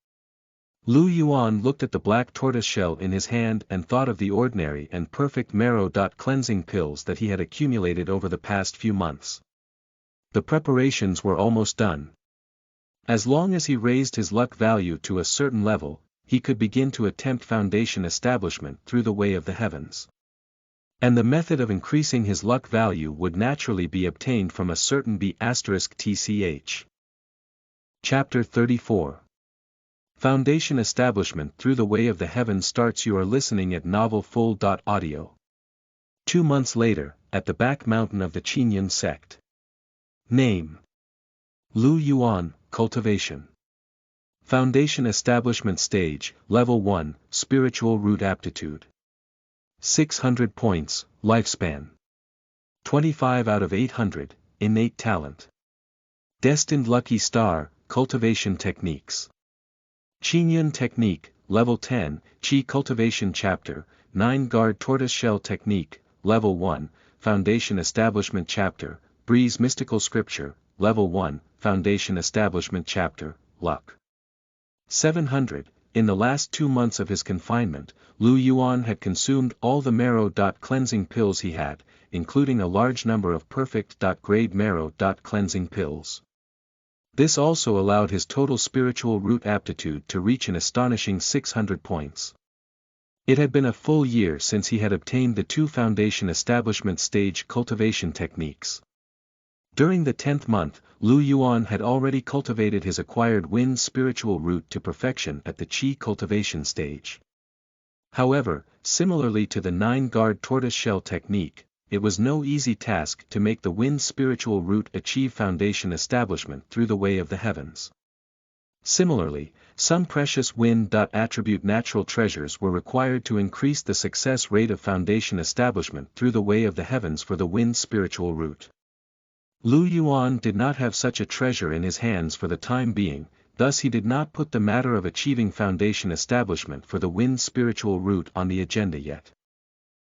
Lu Yuan looked at the black tortoiseshell in his hand and thought of the ordinary and perfect marrow-cleansing pills that he had accumulated over the past few months. The preparations were almost done. As long as he raised his luck value to a certain level, he could begin to attempt foundation establishment through the way of the heavens. And the method of increasing his luck value would naturally be obtained from a certain B***tch. Chapter 34. Foundation Establishment Through the Way of the Heavens starts. You are listening at novelfull.audio. 2 months later, at the back mountain of the Qingyun sect. Name: Lu Yuan, Cultivation. Foundation Establishment Stage, Level 1, Spiritual Root Aptitude. 600 points, Lifespan. 25 out of 800, innate talent. Destined lucky star, cultivation techniques. Qingyun technique, level 10, Qi cultivation chapter, 9 guard tortoiseshell technique, level 1, foundation establishment chapter, breeze mystical scripture, level 1, foundation establishment chapter, luck. 700. In the last 2 months of his confinement, Lu Yuan had consumed all the marrow. Cleansing pills he had, including a large number of perfect. Grade marrow. Cleansing pills. This also allowed his total spiritual root aptitude to reach an astonishing 600 points. It had been a full year since he had obtained the 2 foundation establishment stage cultivation techniques. During the 10th month, Lu Yuan had already cultivated his acquired wind spiritual root to perfection at the Qi cultivation stage. However, similarly to the 9 guard tortoiseshell technique, it was no easy task to make the wind spiritual root achieve foundation establishment through the way of the heavens. Similarly, some precious wind. Attribute natural treasures were required to increase the success rate of foundation establishment through the way of the heavens for the wind spiritual root. Lu Yuan did not have such a treasure in his hands for the time being, thus he did not put the matter of achieving foundation establishment for the wind spiritual root on the agenda yet.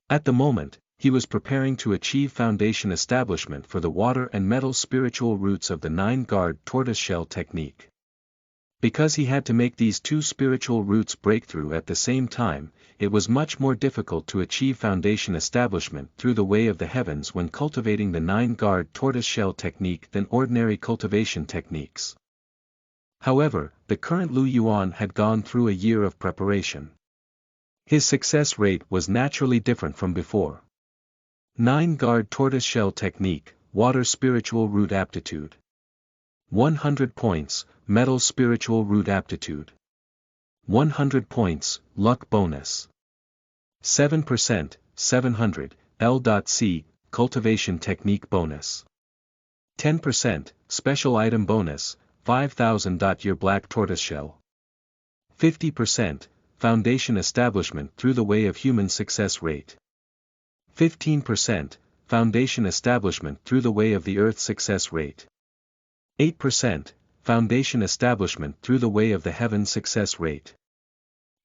At the moment, he was preparing to achieve foundation establishment for the water and metal spiritual roots of the 9 guard tortoiseshell technique. Because he had to make these 2 spiritual roots breakthrough at the same time, it was much more difficult to achieve foundation establishment through the way of the heavens when cultivating the 9 guard tortoiseshell technique than ordinary cultivation techniques. However, the current Lu Yuan had gone through a year of preparation. His success rate was naturally different from before. 9 guard tortoiseshell technique, water spiritual root aptitude. 100 points, metal spiritual root aptitude. 100 points, luck bonus. 7%, 700, L.C, cultivation technique bonus. 10%, special item bonus, 5000. Your black tortoiseshell. 50%, foundation establishment through the way of human success rate. 15%, foundation establishment through the way of the earth success rate. 8%, foundation establishment through the way of the heaven success rate.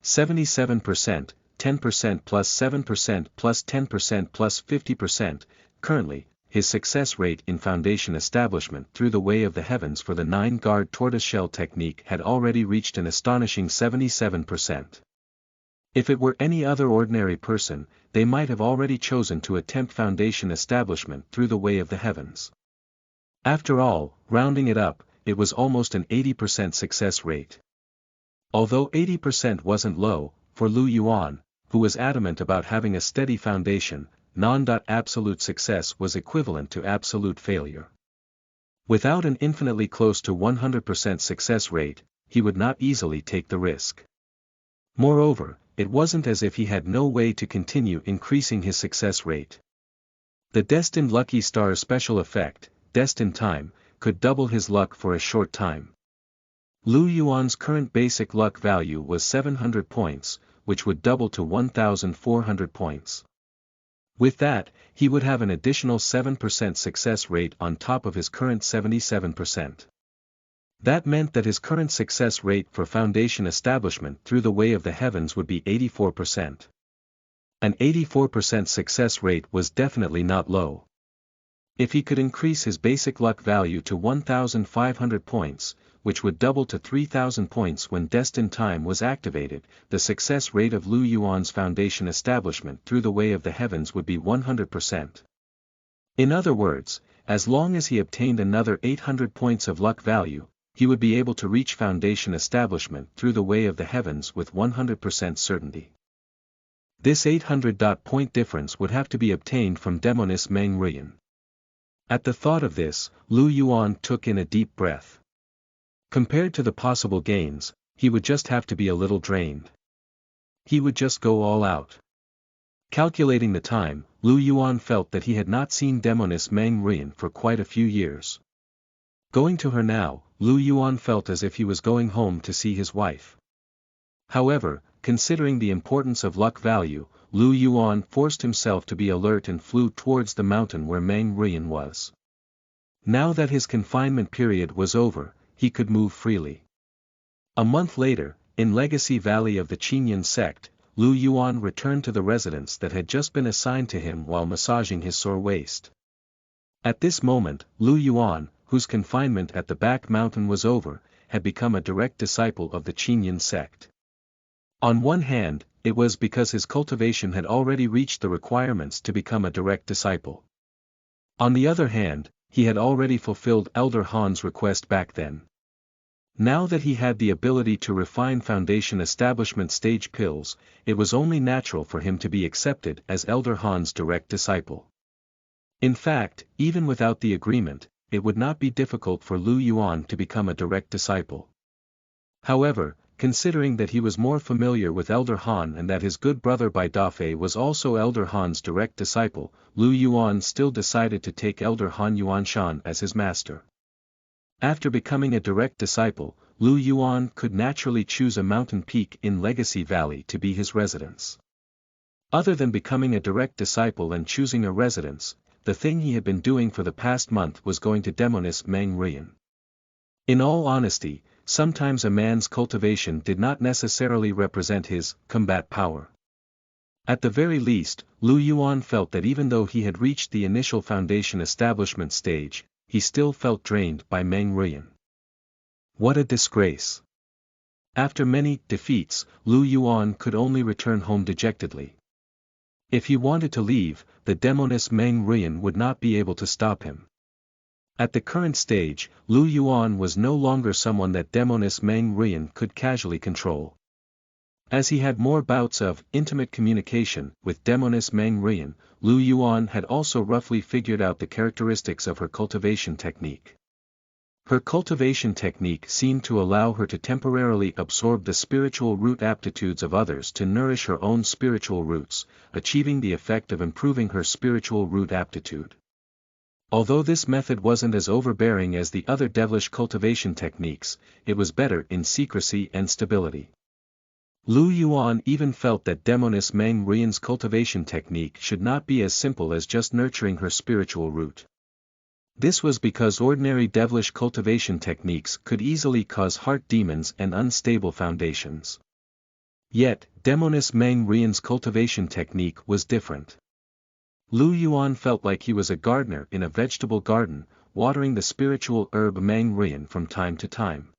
77%, 10% plus 7% plus 10% plus 50%, currently, his success rate in foundation establishment through the way of the heavens for the 9 guard tortoiseshell technique had already reached an astonishing 77%. If it were any other ordinary person, they might have already chosen to attempt foundation establishment through the way of the heavens. After all, rounding it up, it was almost an 80% success rate. Although 80% wasn't low, for Lu Yuan, who was adamant about having a steady foundation, non-absolute success was equivalent to absolute failure. Without an infinitely close to 100% success rate, he would not easily take the risk. Moreover, it wasn't as if he had no way to continue increasing his success rate. The destined lucky star special effect, destined time, could double his luck for a short time. Lu Yuan's current basic luck value was 700 points, which would double to 1,400 points. With that, he would have an additional 7% success rate on top of his current 77%. That meant that his current success rate for foundation establishment through the way of the heavens would be 84%. An 84% success rate was definitely not low. If he could increase his basic luck value to 1,500 points, which would double to 3,000 points when destined time was activated, the success rate of Lu Yuan's foundation establishment through the way of the heavens would be 100%. In other words, as long as he obtained another 800 points of luck value, he would be able to reach foundation establishment through the way of the heavens with 100% certainty. This 800-point difference would have to be obtained from Demonis Meng Ruyan. At the thought of this, Lu Yuan took in a deep breath. Compared to the possible gains, he would just have to be a little drained. He would just go all out. Calculating the time, Lu Yuan felt that he had not seen Demonis Meng Ruyan for quite a few years. Going to her now, Lu Yuan felt as if he was going home to see his wife. However, considering the importance of luck value, Lu Yuan forced himself to be alert and flew towards the mountain where Meng Ruyan was. Now that his confinement period was over, he could move freely. A month later, in Legacy Valley of the Qinyan sect, Lu Yuan returned to the residence that had just been assigned to him while massaging his sore waist. At this moment, Lu Yuan, whose confinement at the back mountain was over, had become a direct disciple of the Qinyan sect. On one hand, it was because his cultivation had already reached the requirements to become a direct disciple. On the other hand, he had already fulfilled Elder Han's request back then. Now that he had the ability to refine foundation establishment stage pills, it was only natural for him to be accepted as Elder Han's direct disciple. In fact, even without the agreement, it would not be difficult for Lu Yuan to become a direct disciple. However, considering that he was more familiar with Elder Han and that his good brother Bai Dafei was also Elder Han's direct disciple, Lu Yuan still decided to take Elder Han Yuanshan as his master. After becoming a direct disciple, Lu Yuan could naturally choose a mountain peak in Legacy Valley to be his residence. Other than becoming a direct disciple and choosing a residence, the thing he had been doing for the past month was going to Demoness Meng Rian. In all honesty, sometimes a man's cultivation did not necessarily represent his combat power. At the very least, Lu Yuan felt that even though he had reached the initial foundation establishment stage, he still felt drained by Meng Rian. What a disgrace! After many defeats, Lu Yuan could only return home dejectedly. If he wanted to leave, the Demoness Meng Rian would not be able to stop him. At the current stage, Lu Yuan was no longer someone that Demoness Meng Rian could casually control. As he had more bouts of intimate communication with Demoness Meng Rian, Lu Yuan had also roughly figured out the characteristics of her cultivation technique. Her cultivation technique seemed to allow her to temporarily absorb the spiritual root aptitudes of others to nourish her own spiritual roots, achieving the effect of improving her spiritual root aptitude. Although this method wasn't as overbearing as the other devilish cultivation techniques, it was better in secrecy and stability. Lu Yuan even felt that Demoness Meng Rian's cultivation technique should not be as simple as just nurturing her spiritual root. This was because ordinary devilish cultivation techniques could easily cause heart demons and unstable foundations. Yet, Demoness Meng Rian's cultivation technique was different. Lu Yuan felt like he was a gardener in a vegetable garden, watering the spiritual herb Meng Rian from time to time.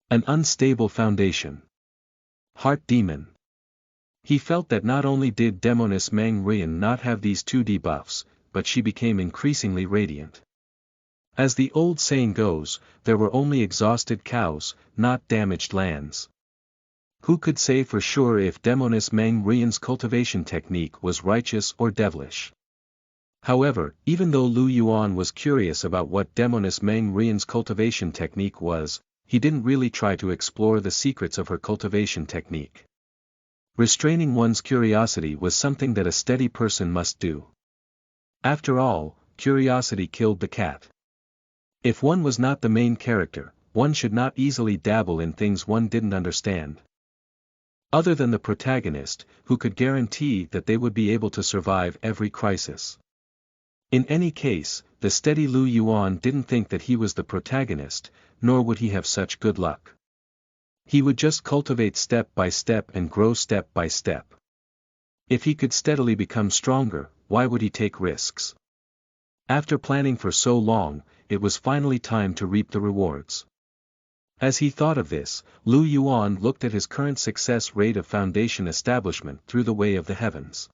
An unstable foundation. Heart demon. He felt that not only did Demoness Meng Rian not have these two debuffs, but she became increasingly radiant. As the old saying goes, there were only exhausted cows, not damaged lands. Who could say for sure if Demoness Meng Rian's cultivation technique was righteous or devilish? However, even though Lu Yuan was curious about what Demoness Meng Rian's cultivation technique was, he didn't really try to explore the secrets of her cultivation technique. Restraining one's curiosity was something that a steady person must do. After all, curiosity killed the cat. If one was not the main character, one should not easily dabble in things one didn't understand. Other than the protagonist, who could guarantee that they would be able to survive every crisis. In any case, the steady Lu Yuan didn't think that he was the protagonist, nor would he have such good luck. He would just cultivate step by step and grow step by step. If he could steadily become stronger, why would he take risks? After planning for so long, it was finally time to reap the rewards. As he thought of this, Lu Yuan looked at his current success rate of foundation establishment through the way of the heavens.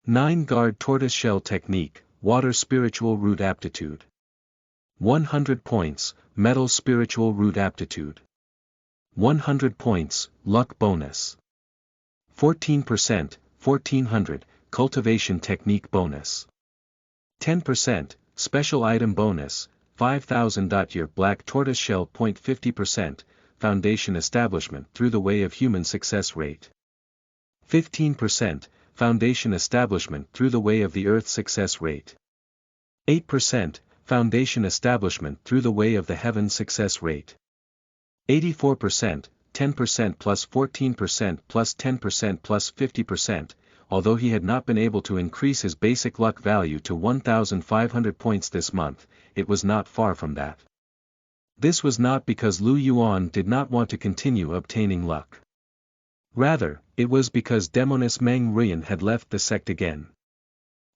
9 Guard Tortoiseshell Technique, Water Spiritual Root Aptitude. 100 points, Metal Spiritual Root Aptitude. 100 points, Luck Bonus. 14%, 1400, Cultivation Technique Bonus. 10%, Special Item Bonus, 5000. Your Black Tortoiseshell Point. 50%, Foundation Establishment Through the Way of Human Success Rate. 15%, Foundation Establishment Through the Way of the Earth Success Rate. 8%, Foundation Establishment Through the Way of the Heaven Success Rate. 84%, 10% plus 14% plus 10% plus 50%, although he had not been able to increase his basic luck value to 1,500 points this month, it was not far from that. This was not because Lu Yuan did not want to continue obtaining luck. Rather, it was because Demoness Meng Ruyan had left the sect again.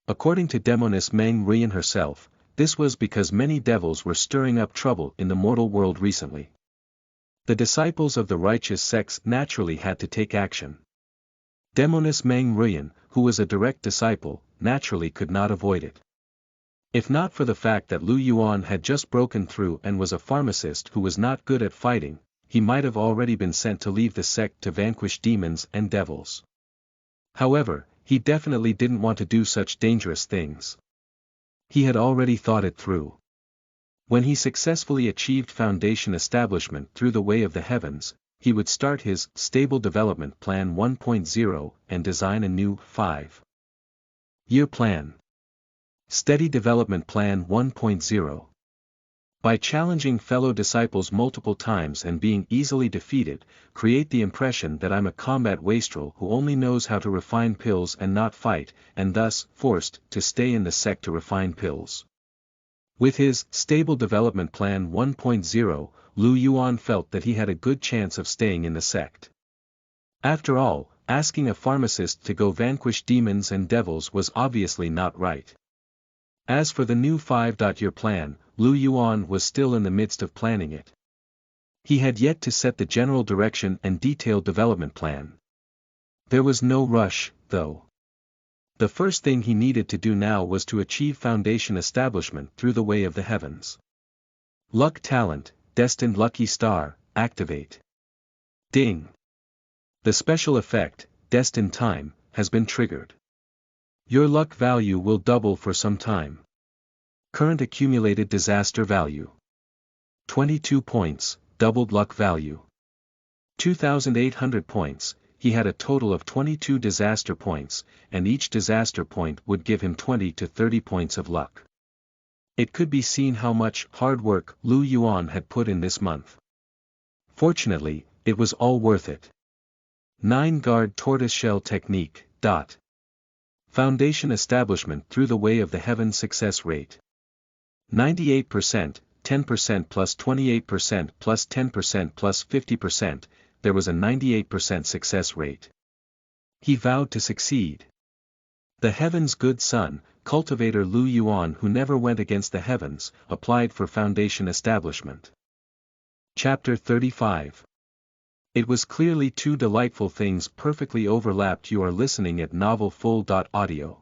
According to Demoness Meng Ruyan herself, this was because many devils were stirring up trouble in the mortal world recently. The disciples of the righteous sects naturally had to take action. Demoness Meng Ruyan, who was a direct disciple, naturally could not avoid it. If not for the fact that Lu Yuan had just broken through and was a pharmacist who was not good at fighting, he might have already been sent to leave the sect to vanquish demons and devils. However, he definitely didn't want to do such dangerous things. He had already thought it through. When he successfully achieved foundation establishment through the way of the heavens, he would start his Stable Development Plan 1.0 and design a new 5-year plan. Steady Development Plan 1.0. By challenging fellow disciples multiple times and being easily defeated, create the impression that I'm a combat wastrel who only knows how to refine pills and not fight, and thus forced to stay in the sect to refine pills. With his Stable Development Plan 1.0, Lu Yuan felt that he had a good chance of staying in the sect. After all, asking a pharmacist to go vanquish demons and devils was obviously not right. As for the new 5-year plan, Lu Yuan was still in the midst of planning it. He had yet to set the general direction and detailed development plan. There was no rush, though. The first thing he needed to do now was to achieve foundation establishment through the way of the heavens. Luck Talent, Destined Lucky Star, activate. Ding. The special effect, Destined Time, has been triggered. Your luck value will double for some time. Current accumulated disaster value. 22 points, doubled luck value. 2,800 points, he had a total of 22 disaster points, and each disaster point would give him 20 to 30 points of luck. It could be seen how much hard work Lu Yuan had put in this month. Fortunately, it was all worth it. 9-guard tortoiseshell technique. Foundation establishment through the way of the heaven success rate. 98%, 10% plus 28% plus 10% plus 50%, there was a 98% success rate. He vowed to succeed. The heaven's good son, cultivator Lu Yuan, who never went against the heavens, applied for foundation establishment. Chapter 35. It was clearly two delightful things perfectly overlapped. You are listening at novelfull.audio.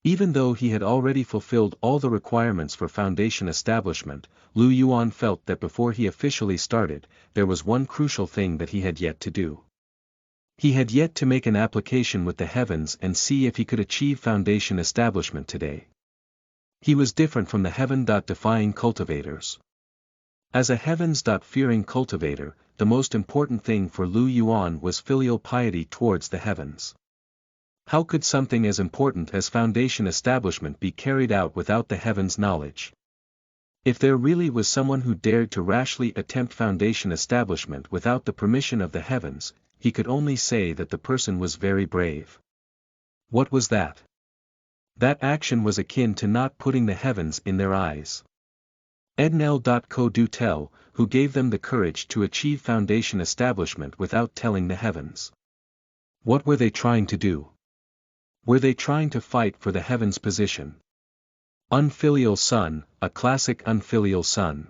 Even though he had already fulfilled all the requirements for foundation establishment, Lu Yuan felt that before he officially started, there was one crucial thing that he had yet to do. He had yet to make an application with the heavens and see if he could achieve foundation establishment today. He was different from the heaven-defying cultivators. As a heavens-fearing cultivator, the most important thing for Lu Yuan was filial piety towards the heavens. How could something as important as foundation establishment be carried out without the heavens' knowledge? If there really was someone who dared to rashly attempt foundation establishment without the permission of the heavens, he could only say that the person was very brave. What was that? That action was akin to not putting the heavens in their eyes. Ednel.co do tell, who gave them the courage to achieve foundation establishment without telling the heavens. What were they trying to do? Were they trying to fight for the heavens' position? Unfilial son, a classic unfilial son.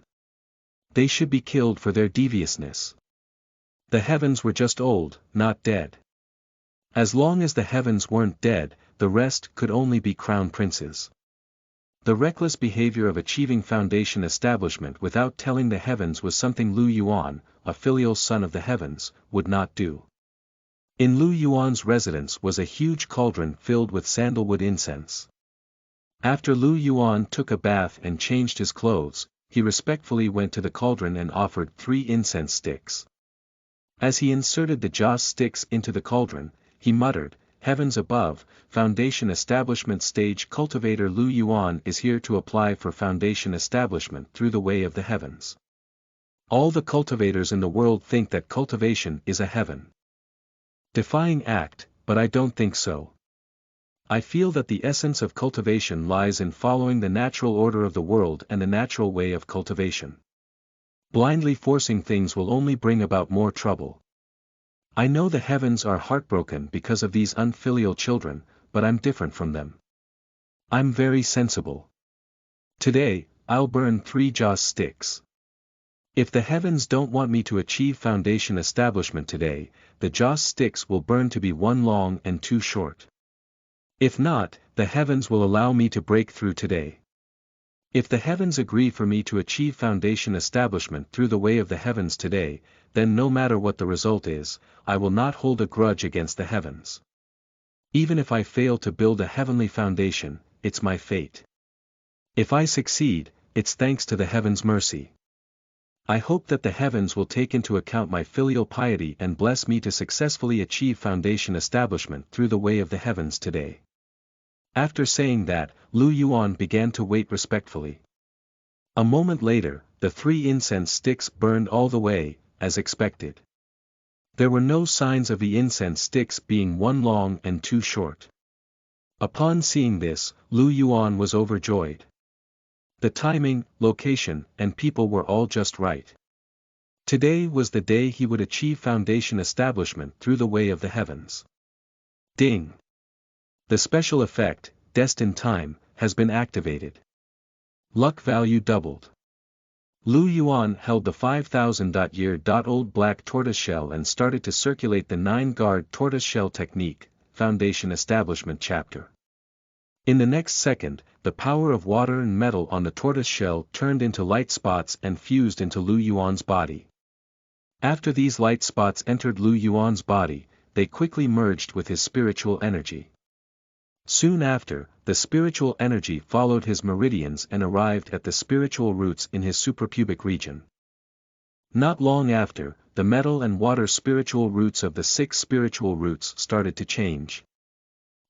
They should be killed for their deviousness. The heavens were just old, not dead. As long as the heavens weren't dead, the rest could only be crown princes. The reckless behavior of achieving foundation establishment without telling the heavens was something Lu Yuan, a filial son of the heavens, would not do. In Lu Yuan's residence was a huge cauldron filled with sandalwood incense. After Lu Yuan took a bath and changed his clothes, he respectfully went to the cauldron and offered 3 incense sticks. As he inserted the joss sticks into the cauldron, he muttered, "Heavens above, foundation establishment stage cultivator Lu Yuan is here to apply for foundation establishment through the way of the heavens. All the cultivators in the world think that cultivation is a heaven defying act, but I don't think so." I feel that the essence of cultivation lies in following the natural order of the world and the natural way of cultivation. Blindly forcing things will only bring about more trouble. I know the heavens are heartbroken because of these unfilial children, but I'm different from them. I'm very sensible. Today, I'll burn 3 joss sticks. If the heavens don't want me to achieve foundation establishment today, the joss sticks will burn to be 1 long and 2 short. If not, the heavens will allow me to break through today. If the heavens agree for me to achieve foundation establishment through the way of the heavens today, then no matter what the result is, I will not hold a grudge against the heavens. Even if I fail to build a heavenly foundation, it's my fate. If I succeed, it's thanks to the heavens' mercy. I hope that the heavens will take into account my filial piety and bless me to successfully achieve foundation establishment through the way of the heavens today. After saying that, Lu Yuan began to wait respectfully. A moment later, the 3 incense sticks burned all the way, as expected. There were no signs of the incense sticks being 1 long and 2 short. Upon seeing this, Lu Yuan was overjoyed. The timing, location, and people were all just right. Today was the day he would achieve foundation establishment through the way of the heavens. Ding! The special effect, Destined Time, has been activated. Luck value doubled. Lu Yuan held the 5000-year-old black tortoiseshell and started to circulate the 9-guard tortoiseshell technique, Foundation Establishment chapter. In the next second, the power of water and metal on the tortoiseshell turned into light spots and fused into Lu Yuan's body. After these light spots entered Lu Yuan's body, they quickly merged with his spiritual energy. Soon after, the spiritual energy followed his meridians and arrived at the spiritual roots in his suprapubic region. Not long after, the metal and water spiritual roots of the 6 spiritual roots started to change.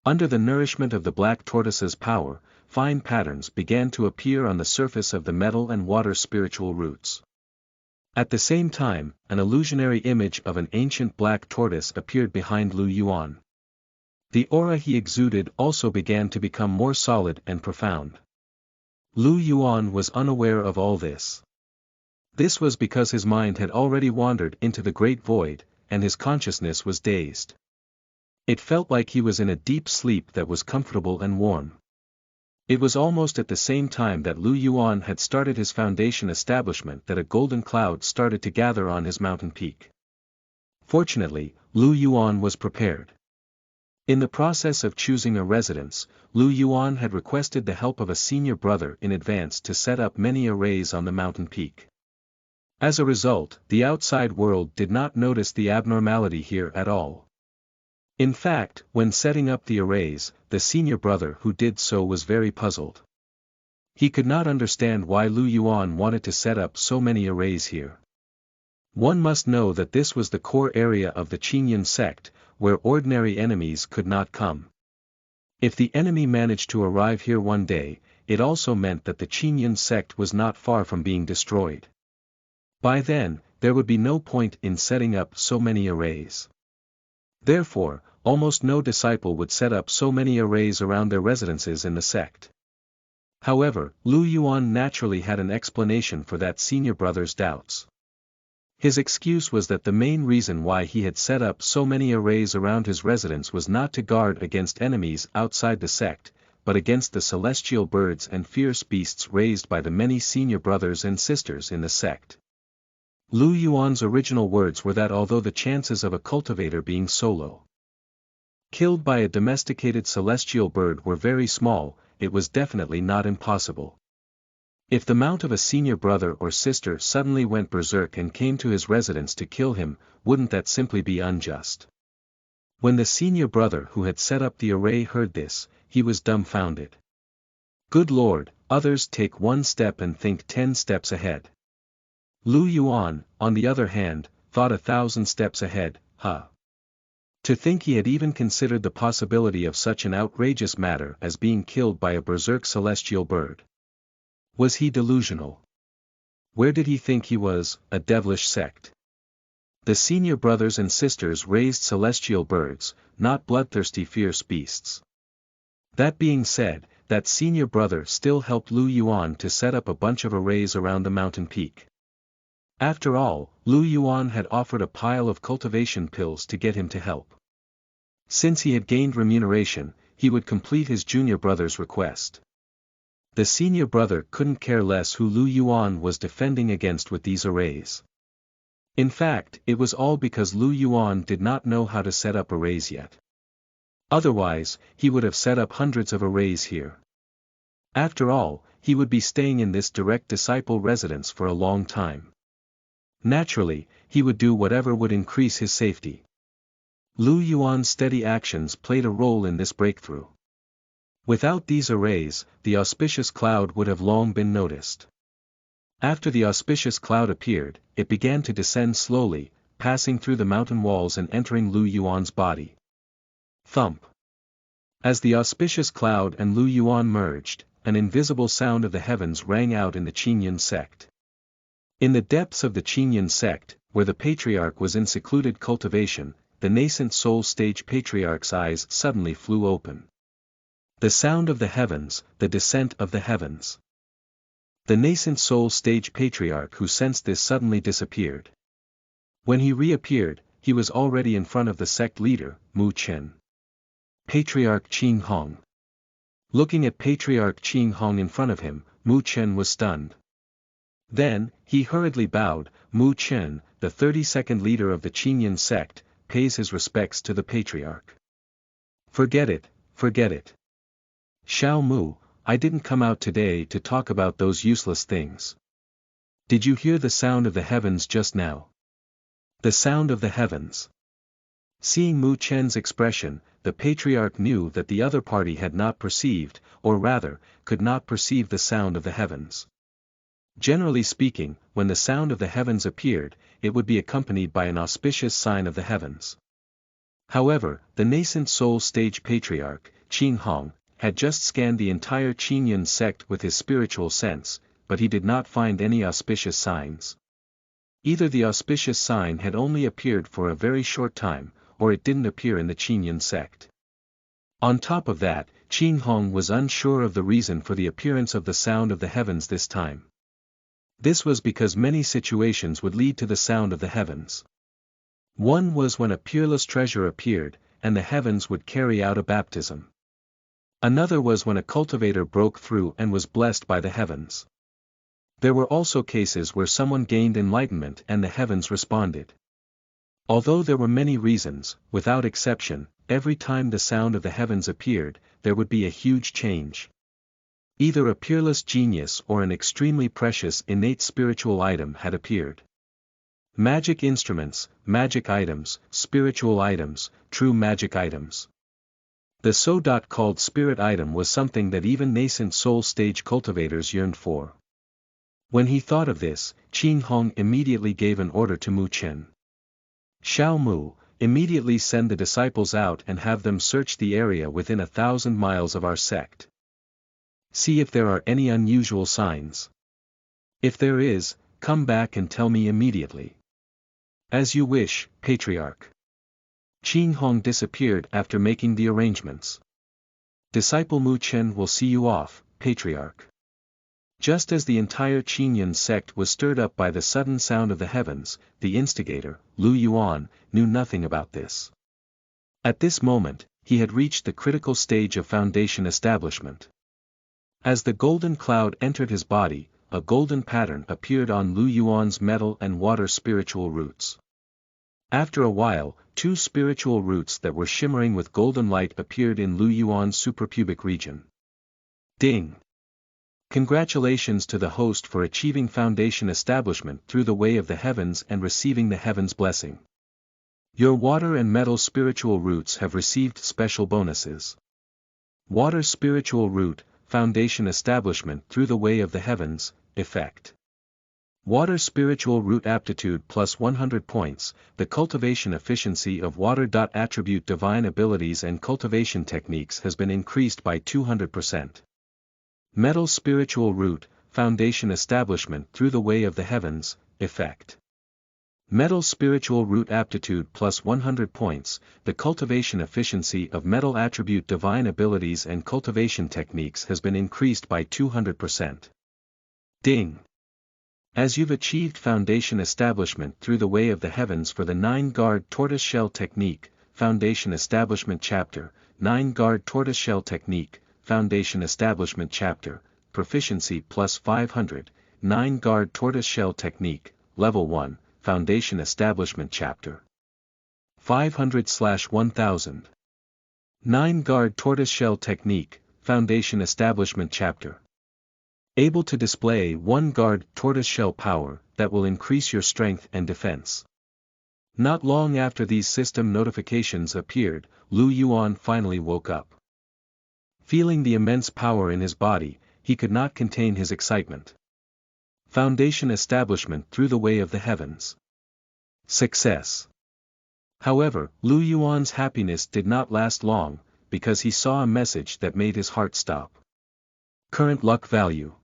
Under the nourishment of the black tortoise's power, fine patterns began to appear on the surface of the metal and water spiritual roots. At the same time, an illusionary image of an ancient black tortoise appeared behind Lu Yuan. The aura he exuded also began to become more solid and profound. Lu Yuan was unaware of all this. This was because his mind had already wandered into the great void, and his consciousness was dazed. It felt like he was in a deep sleep that was comfortable and warm. It was almost at the same time that Lu Yuan had started his foundation establishment that a golden cloud started to gather on his mountain peak. Fortunately, Lu Yuan was prepared. In the process of choosing a residence, Lu Yuan had requested the help of a senior brother in advance to set up many arrays on the mountain peak. As a result, the outside world did not notice the abnormality here at all. In fact, when setting up the arrays, the senior brother who did so was very puzzled. He could not understand why Lu Yuan wanted to set up so many arrays here. One must know that this was the core area of the Qingyun sect, where ordinary enemies could not come. If the enemy managed to arrive here one day, it also meant that the Qingyun sect was not far from being destroyed. By then, there would be no point in setting up so many arrays. Therefore, almost no disciple would set up so many arrays around their residences in the sect. However, Lu Yuan naturally had an explanation for that senior brother's doubts. His excuse was that the main reason why he had set up so many arrays around his residence was not to guard against enemies outside the sect, but against the celestial birds and fierce beasts raised by the many senior brothers and sisters in the sect. Lu Yuan's original words were that although the chances of a cultivator being solo killed by a domesticated celestial bird were very small, it was definitely not impossible. If the mount of a senior brother or sister suddenly went berserk and came to his residence to kill him, wouldn't that simply be unjust? When the senior brother who had set up the array heard this, he was dumbfounded. Good Lord, others take 1 step and think 10 steps ahead. Lu Yuan, on the other hand, thought 1,000 steps ahead, huh? To think he had even considered the possibility of such an outrageous matter as being killed by a berserk celestial bird. Was he delusional? Where did he think he was, a devilish sect? The senior brothers and sisters raised celestial birds, not bloodthirsty fierce beasts. That being said, that senior brother still helped Lu Yuan to set up a bunch of arrays around the mountain peak. After all, Lu Yuan had offered a pile of cultivation pills to get him to help. Since he had gained remuneration, he would complete his junior brother's request. The senior brother couldn't care less who Lu Yuan was defending against with these arrays. In fact, it was all because Lu Yuan did not know how to set up arrays yet. Otherwise, he would have set up hundreds of arrays here. After all, he would be staying in this direct disciple residence for a long time. Naturally, he would do whatever would increase his safety. Lu Yuan's steady actions played a role in this breakthrough. Without these arrays, the auspicious cloud would have long been noticed. After the auspicious cloud appeared, it began to descend slowly, passing through the mountain walls and entering Lu Yuan's body. Thump. As the auspicious cloud and Lu Yuan merged, an invisible sound of the heavens rang out in the Qinyan sect. In the depths of the Qinyan sect, where the patriarch was in secluded cultivation, the nascent soul stage patriarch's eyes suddenly flew open. The sound of the heavens, the descent of the heavens. The nascent soul stage patriarch who sensed this suddenly disappeared. When he reappeared, he was already in front of the sect leader, Mu Chen. Patriarch Qing Hong. Looking at Patriarch Qing Hong in front of him, Mu Chen was stunned. Then, he hurriedly bowed. Mu Chen, the 32nd leader of the Qinyan sect, pays his respects to the patriarch. Forget it, forget it. Xiao Mu, I didn't come out today to talk about those useless things. Did you hear the sound of the heavens just now? The sound of the heavens. Seeing Mu Chen's expression, the patriarch knew that the other party had not perceived, or rather, could not perceive the sound of the heavens. Generally speaking, when the sound of the heavens appeared, it would be accompanied by an auspicious sign of the heavens. However, the nascent soul stage patriarch, Qing Hong, had just scanned the entire Qinyan sect with his spiritual sense, but he did not find any auspicious signs. Either the auspicious sign had only appeared for a very short time, or it didn't appear in the Qinyan sect. On top of that, Qing Hong was unsure of the reason for the appearance of the sound of the heavens this time. This was because many situations would lead to the sound of the heavens. One was when a peerless treasure appeared, and the heavens would carry out a baptism. Another was when a cultivator broke through and was blessed by the heavens. There were also cases where someone gained enlightenment and the heavens responded. Although there were many reasons, without exception, every time the sound of the heavens appeared, there would be a huge change. Either a peerless genius or an extremely precious innate spiritual item had appeared. Magic instruments, magic items, spiritual items, true magic items. The so-called spirit item was something that even nascent soul stage cultivators yearned for. When he thought of this, Qing Hong immediately gave an order to Mu Chen. Xiao Mu, immediately send the disciples out and have them search the area within 1,000 miles of our sect. See if there are any unusual signs. If there is, come back and tell me immediately. As you wish, Patriarch. Qing Hong disappeared after making the arrangements. Disciple Mu Chen will see you off, Patriarch. Just as the entire Qinyan sect was stirred up by the sudden sound of the heavens, the instigator, Lu Yuan, knew nothing about this. At this moment, he had reached the critical stage of foundation establishment. As the golden cloud entered his body, a golden pattern appeared on Lu Yuan's metal and water spiritual roots. After a while, 2 spiritual roots that were shimmering with golden light appeared in Lu Yuan's suprapubic region. Ding! Congratulations to the host for achieving foundation establishment through the way of the heavens and receiving the heavens' blessing. Your water and metal spiritual roots have received special bonuses. Water spiritual root, foundation establishment through the way of the heavens, effect. Water spiritual root aptitude plus 100 points, the cultivation efficiency of water. Attribute divine abilities and cultivation techniques has been increased by 200%. Metal spiritual root, foundation establishment through the way of the heavens, effect. Metal Spiritual Root Aptitude plus 100 points, the Cultivation Efficiency of Metal Attribute Divine Abilities and Cultivation Techniques has been increased by 200%. Ding! As you've achieved foundation establishment through the way of the heavens for the 9-guard tortoiseshell technique, Foundation Establishment Chapter, 9-guard tortoiseshell technique, Foundation Establishment Chapter, Proficiency plus 500, 9-guard tortoiseshell technique, Level 1, Foundation Establishment Chapter 500/1000. 9-guard tortoiseshell technique, Foundation Establishment Chapter. Able to display 1-guard tortoiseshell power that will increase your strength and defense. Not long after these system notifications appeared, Lu Yuan finally woke up. Feeling the immense power in his body, he could not contain his excitement. Foundation establishment through the way of the heavens. Success. However, Lu Yuan's happiness did not last long, because he saw a message that made his heart stop. Current luck value.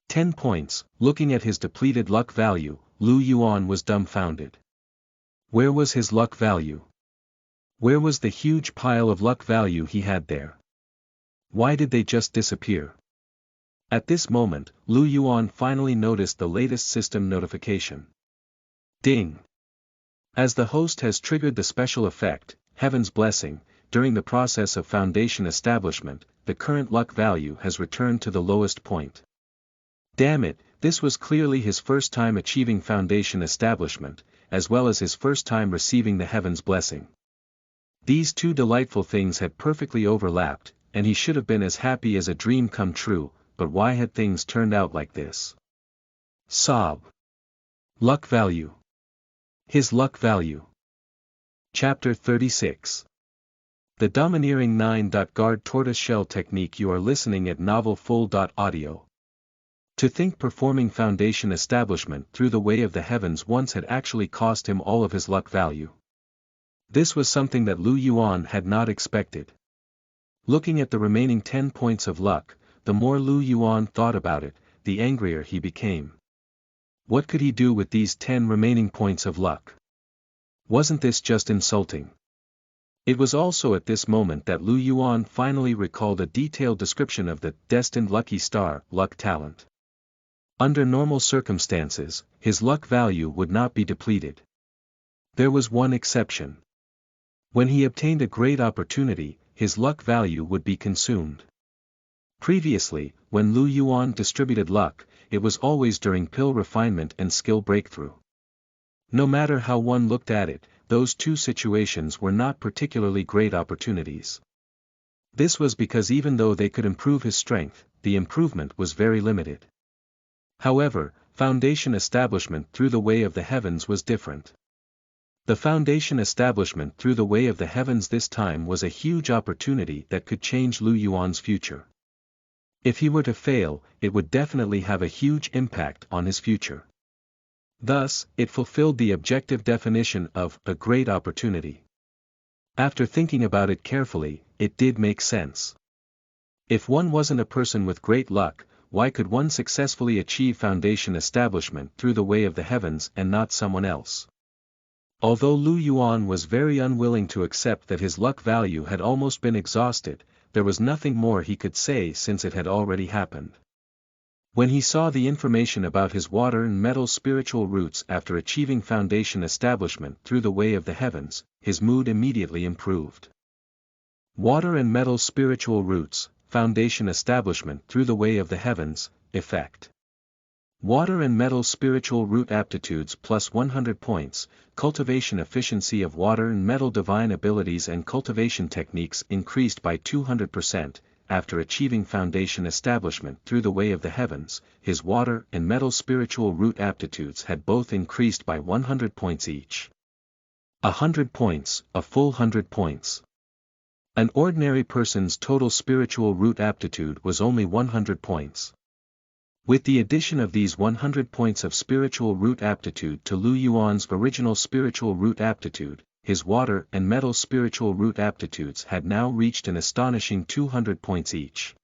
10 points. Looking at his depleted luck value, Lu Yuan was dumbfounded. Where was his luck value? Where was the huge pile of luck value he had there? Why did they just disappear? At this moment, Lu Yuan finally noticed the latest system notification. Ding! As the host has triggered the special effect, Heaven's Blessing, during the process of foundation establishment, the current luck value has returned to the lowest point. Damn it, this was clearly his first time achieving foundation establishment, as well as his first time receiving the Heaven's Blessing. These two delightful things had perfectly overlapped, and he should have been as happy as a dream come true, but why had things turned out like this? Sob. Luck value. His luck value. Chapter 36. The Domineering 9-guard tortoiseshell technique. You are listening at novelfull.audio. To think performing foundation establishment through the way of the heavens once had actually cost him all of his luck value. This was something that Lu Yuan had not expected. Looking at the remaining 10 points of luck, the more Lu Yuan thought about it, the angrier he became. What could he do with these 10 remaining points of luck? Wasn't this just insulting? It was also at this moment that Lu Yuan finally recalled a detailed description of the destined lucky star, luck talent. Under normal circumstances, his luck value would not be depleted. There was one exception. When he obtained a great opportunity, his luck value would be consumed. Previously, when Lu Yuan distributed luck, it was always during pill refinement and skill breakthrough. No matter how one looked at it, those two situations were not particularly great opportunities. This was because even though they could improve his strength, the improvement was very limited. However, foundation establishment through the way of the heavens was different. The foundation establishment through the way of the heavens this time was a huge opportunity that could change Lu Yuan's future. If he were to fail, it would definitely have a huge impact on his future. Thus, it fulfilled the objective definition of a great opportunity. After thinking about it carefully, it did make sense. If one wasn't a person with great luck, why could one successfully achieve foundation establishment through the way of the heavens and not someone else? Although Lu Yuan was very unwilling to accept that his luck value had almost been exhausted, there was nothing more he could say since it had already happened. When he saw the information about his water and metal spiritual roots after achieving foundation establishment through the way of the heavens, his mood immediately improved. Water and metal spiritual roots, foundation establishment through the way of the heavens, effect. Water and metal spiritual root aptitudes plus 100 points, cultivation efficiency of water and metal divine abilities and cultivation techniques increased by 200%, after achieving foundation establishment through the way of the heavens, his water and metal spiritual root aptitudes had both increased by 100 points each. 100 points, a full 100 points. An ordinary person's total spiritual root aptitude was only 100 points. With the addition of these 100 points of spiritual root aptitude to Lu Yuan's original spiritual root aptitude, his water and metal spiritual root aptitudes had now reached an astonishing 200 points each.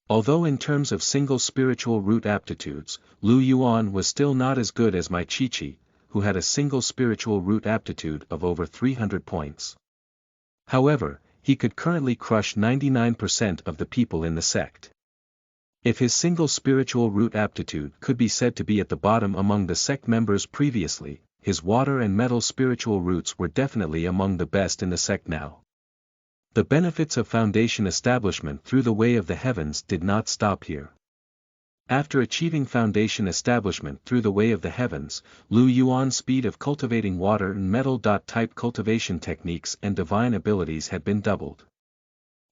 Although in terms of single spiritual root aptitudes, Lu Yuan was still not as good as my Chi-Chi, who had a single spiritual root aptitude of over 300 points. However, he could currently crush 99% of the people in the sect. If his single spiritual root aptitude could be said to be at the bottom among the sect members previously, his water and metal spiritual roots were definitely among the best in the sect now. The benefits of foundation establishment through the way of the heavens did not stop here. After achieving foundation establishment through the way of the heavens, Lu Yuan's speed of cultivating water and metal type cultivation techniques and divine abilities had been doubled.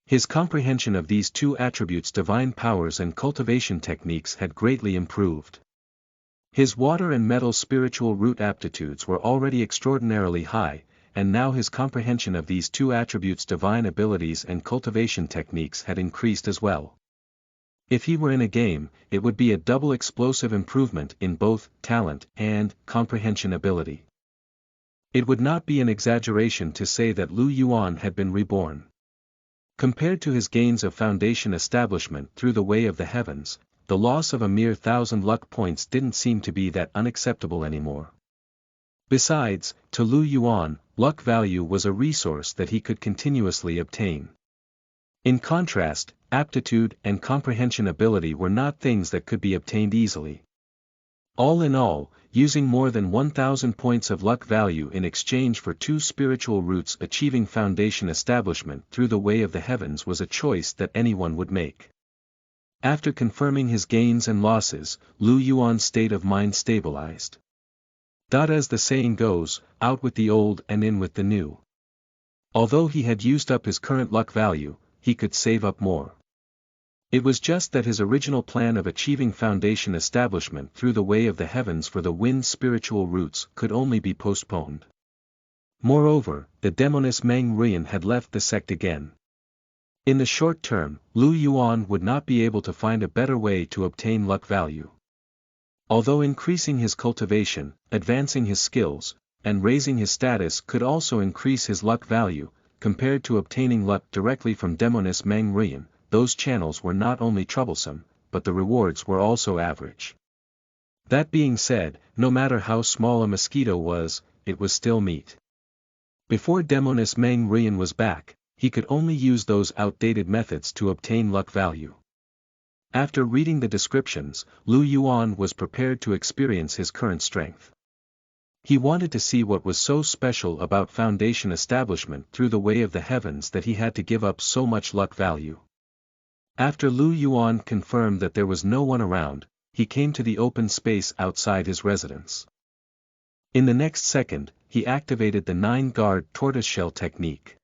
His comprehension of these two attributes, divine powers and cultivation techniques, had greatly improved. His water and metal spiritual root aptitudes were already extraordinarily high, and now his comprehension of these two attributes, divine abilities and cultivation techniques, had increased as well. If he were in a game, it would be a double explosive improvement in both talent and comprehension ability. It would not be an exaggeration to say that Lu Yuan had been reborn. Compared to his gains of foundation establishment through the way of the heavens, the loss of a mere 1,000 luck points didn't seem to be that unacceptable anymore. Besides, to Lu Yuan, luck value was a resource that he could continuously obtain. In contrast, aptitude and comprehension ability were not things that could be obtained easily. All in all, using more than 1,000 points of luck value in exchange for 2 spiritual roots achieving foundation establishment through the way of the heavens was a choice that anyone would make. After confirming his gains and losses, Lu Yuan's state of mind stabilized. As the saying goes, out with the old and in with the new. Although he had used up his current luck value, he could save up more. It was just that his original plan of achieving foundation establishment through the way of the heavens for the wind spiritual roots could only be postponed. Moreover, the demoness Meng Ruiyan had left the sect again. In the short term, Lu Yuan would not be able to find a better way to obtain luck value. Although increasing his cultivation, advancing his skills, and raising his status could also increase his luck value, compared to obtaining luck directly from demoness Meng Ruiyan, those channels were not only troublesome, but the rewards were also average. That being said, no matter how small a mosquito was, it was still meat. Before demoness Meng Ruiyan was back, he could only use those outdated methods to obtain luck value. After reading the descriptions, Lu Yuan was prepared to experience his current strength. He wanted to see what was so special about foundation establishment through the way of the heavens that he had to give up so much luck value. After Lu Yuan confirmed that there was no one around, he came to the open space outside his residence. In the next second, he activated the 9-guard tortoiseshell technique.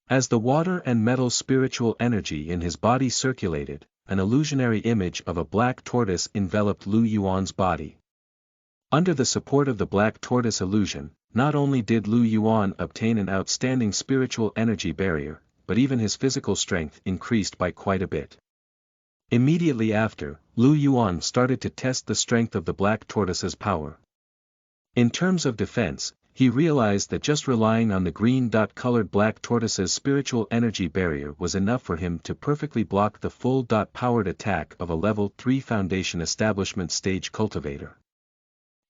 As the water and metal spiritual energy in his body circulated, an illusionary image of a black tortoise enveloped Lu Yuan's body. Under the support of the black tortoise illusion, not only did Lu Yuan obtain an outstanding spiritual energy barrier, but even his physical strength increased by quite a bit. Immediately after, Lu Yuan started to test the strength of the black tortoise's power. In terms of defense, he realized that just relying on the green-colored black tortoise's spiritual energy barrier was enough for him to perfectly block the full-powered attack of a level 3 foundation establishment stage cultivator.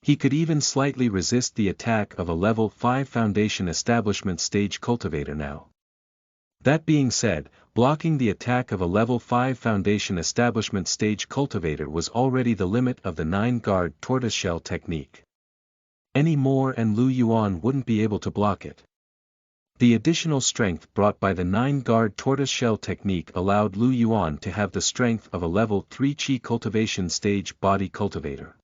He could even slightly resist the attack of a level 5 foundation establishment stage cultivator now. That being said, blocking the attack of a level 5 foundation establishment stage cultivator was already the limit of the 9-guard tortoiseshell technique. Any more and Lu Yuan wouldn't be able to block it. The additional strength brought by the 9-guard tortoiseshell technique allowed Lu Yuan to have the strength of a level 3 Qi cultivation stage body cultivator.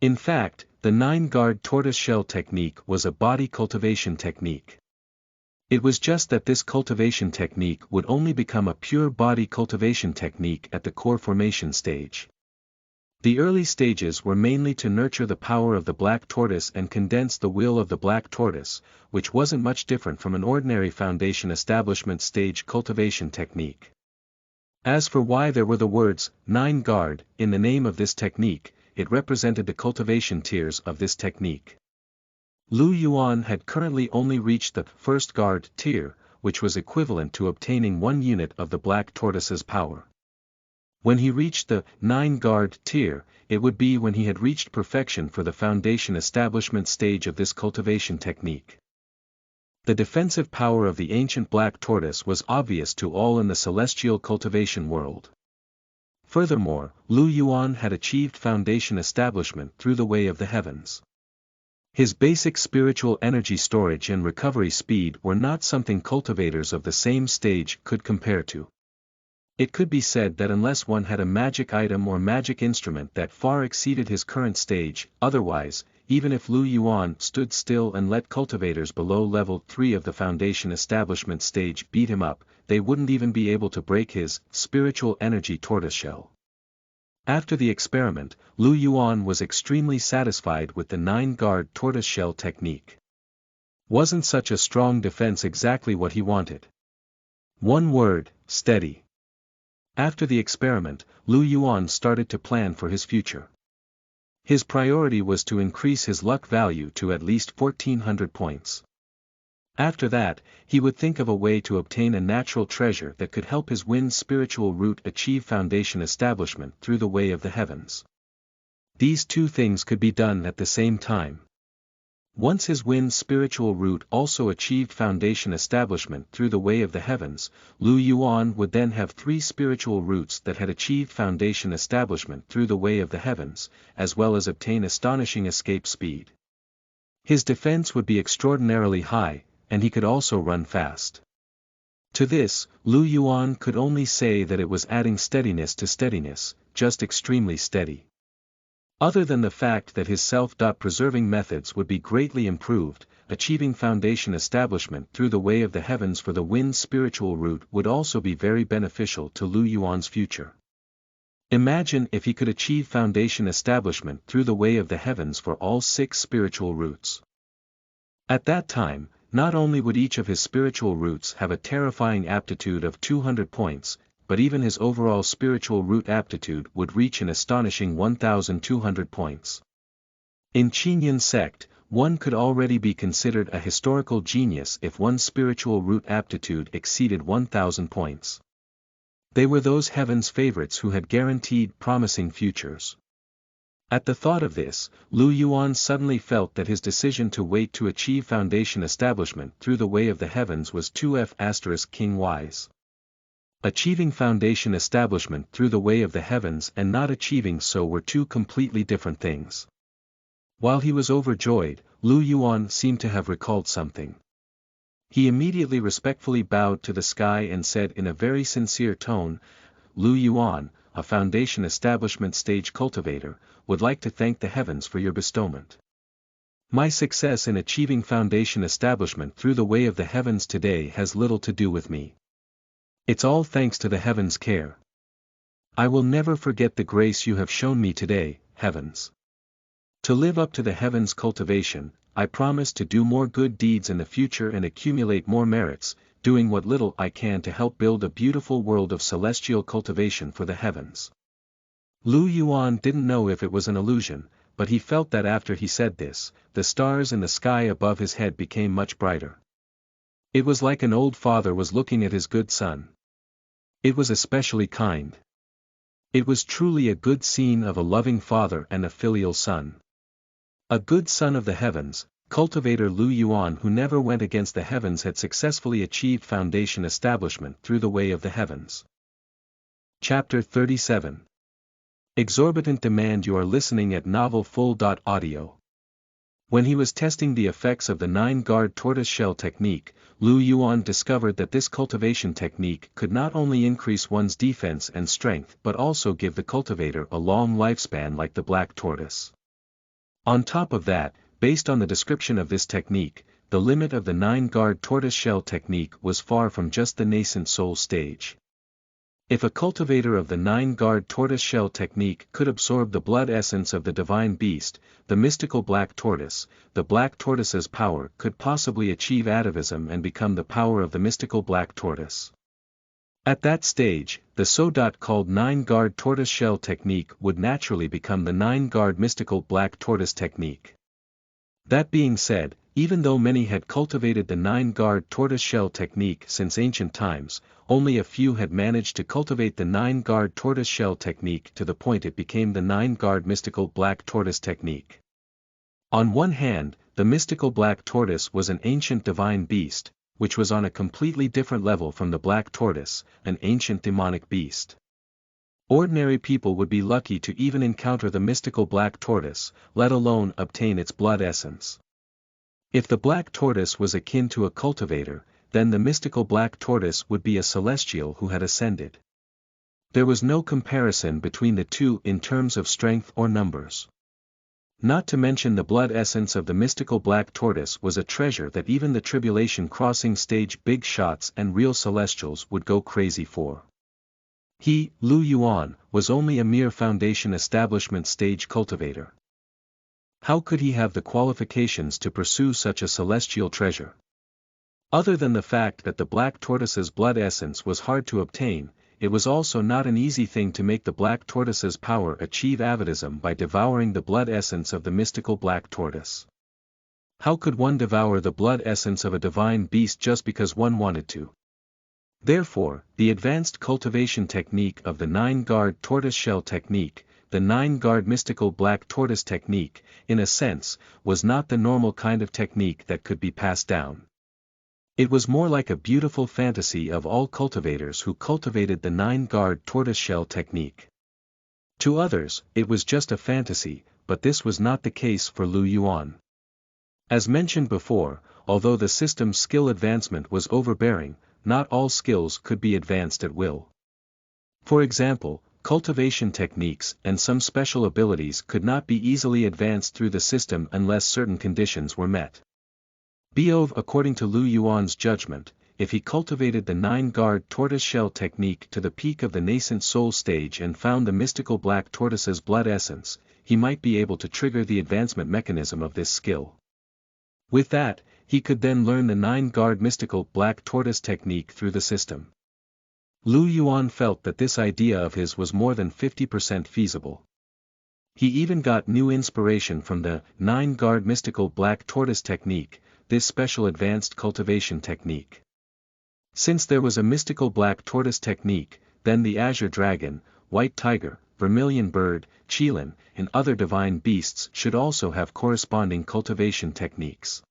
In fact, the 9-guard tortoiseshell technique was a body cultivation technique. It was just that this cultivation technique would only become a pure body cultivation technique at the core formation stage. The early stages were mainly to nurture the power of the black tortoise and condense the will of the black tortoise, which wasn't much different from an ordinary foundation establishment stage cultivation technique. As for why there were the words 9-guard in the name of this technique, it represented the cultivation tiers of this technique. Lu Yuan had currently only reached the first guard tier, which was equivalent to obtaining 1 unit of the black tortoise's power. When he reached the 9-guard tier, it would be when he had reached perfection for the foundation establishment stage of this cultivation technique. The defensive power of the ancient black tortoise was obvious to all in the celestial cultivation world. Furthermore, Lu Yuan had achieved foundation establishment through the way of the heavens. His basic spiritual energy storage and recovery speed were not something cultivators of the same stage could compare to. It could be said that unless one had a magic item or magic instrument that far exceeded his current stage, otherwise, even if Lu Yuan stood still and let cultivators below level 3 of the foundation establishment stage beat him up, they wouldn't even be able to break his spiritual energy tortoiseshell. After the experiment, Lu Yuan was extremely satisfied with the 9-guard tortoiseshell technique. Wasn't such a strong defense exactly what he wanted? One word: steady. After the experiment, Lu Yuan started to plan for his future. His priority was to increase his luck value to at least 1400 points. After that, he would think of a way to obtain a natural treasure that could help his wind spiritual root achieve foundation establishment through the way of the heavens. These two things could be done at the same time. Once his wind spiritual root also achieved foundation establishment through the way of the heavens, Lu Yuan would then have 3 spiritual roots that had achieved foundation establishment through the way of the heavens, as well as obtain astonishing escape speed. His defense would be extraordinarily high, and he could also run fast. To this, Lu Yuan could only say that it was adding steadiness to steadiness, just extremely steady. Other than the fact that his self-preserving methods would be greatly improved, achieving foundation establishment through the way of the heavens for the wind spiritual root would also be very beneficial to Lu Yuan's future. Imagine if he could achieve foundation establishment through the way of the heavens for all 6 spiritual roots. At that time, not only would each of his spiritual roots have a terrifying aptitude of 200 points, but even his overall spiritual root aptitude would reach an astonishing 1,200 points. In Qinyan sect, one could already be considered a historical genius if one's spiritual root aptitude exceeded 1,000 points. They were those heaven's favorites who had guaranteed promising futures. At the thought of this, Lu Yuan suddenly felt that his decision to wait to achieve foundation establishment through the way of the heavens was 2F** king wise. Achieving foundation establishment through the way of the heavens and not achieving so were two completely different things. While he was overjoyed, Lu Yuan seemed to have recalled something. He immediately respectfully bowed to the sky and said in a very sincere tone, "Lu Yuan, a foundation establishment stage cultivator, would like to thank the heavens for your bestowment. My success in achieving foundation establishment through the way of the heavens today has little to do with me. It's all thanks to the heavens' care. I will never forget the grace you have shown me today, heavens. To live up to the heavens' cultivation, I promise to do more good deeds in the future and accumulate more merits, doing what little I can to help build a beautiful world of celestial cultivation for the heavens." Lu Yuan didn't know if it was an illusion, but he felt that after he said this, the stars in the sky above his head became much brighter. It was like an old father was looking at his good son. It was especially kind. It was truly a good scene of a loving father and a filial son. A good son of the heavens, cultivator Lu Yuan who never went against the heavens had successfully achieved foundation establishment through the way of the heavens. Chapter 37. Exorbitant Demand. You are listening at novelfull.audio. When he was testing the effects of the 9-guard tortoiseshell technique, Lu Yuan discovered that this cultivation technique could not only increase one's defense and strength but also give the cultivator a long lifespan like the black tortoise. On top of that, based on the description of this technique, the limit of the 9-guard tortoiseshell technique was far from just the nascent soul stage. If a cultivator of the 9-guard tortoiseshell technique could absorb the blood essence of the divine beast, the mystical black tortoise, the black tortoise's power could possibly achieve atavism and become the power of the mystical black tortoise. At that stage, the so-called 9-guard tortoiseshell technique would naturally become the 9-guard mystical black tortoise technique. That being said, Even though many had cultivated the 9-guard tortoise-shell technique since ancient times, only a few had managed to cultivate the 9-guard tortoise-shell technique to the point it became the 9-guard mystical black tortoise technique. On one hand, the mystical black tortoise was an ancient divine beast, which was on a completely different level from the black tortoise, an ancient demonic beast. Ordinary people would be lucky to even encounter the mystical black tortoise, let alone obtain its blood essence. If the black tortoise was akin to a cultivator, then the mystical black tortoise would be a celestial who had ascended. There was no comparison between the two in terms of strength or numbers. Not to mention the blood essence of the mystical black tortoise was a treasure that even the tribulation crossing stage big shots and real celestials would go crazy for. He, Lu Yuan, was only a mere foundation establishment stage cultivator. How could he have the qualifications to pursue such a celestial treasure? Other than the fact that the black tortoise's blood essence was hard to obtain, it was also not an easy thing to make the black tortoise's power achieve avidism by devouring the blood essence of the mystical black tortoise. How could one devour the blood essence of a divine beast just because one wanted to? Therefore, the advanced cultivation technique of the 9-guard tortoise-shell technique, the 9-guard mystical black tortoise technique, in a sense, was not the normal kind of technique that could be passed down. It was more like a beautiful fantasy of all cultivators who cultivated the 9-guard tortoise-shell technique. To others, it was just a fantasy, but this was not the case for Lu Yuan. As mentioned before, although the system's skill advancement was overbearing, not all skills could be advanced at will. For example, cultivation techniques and some special abilities could not be easily advanced through the system unless certain conditions were met. According to Lu Yuan's judgment, if he cultivated the 9-guard tortoise-shell technique to the peak of the nascent soul stage and found the mystical black tortoise's blood essence, he might be able to trigger the advancement mechanism of this skill. With that, he could then learn the 9-guard mystical black tortoise technique through the system. Lu Yuan felt that this idea of his was more than 50% feasible. He even got new inspiration from the 9-guard mystical black tortoise technique, this special advanced cultivation technique. Since there was a mystical black tortoise technique, then the azure dragon, white tiger, vermilion bird, qilin, and other divine beasts should also have corresponding cultivation techniques.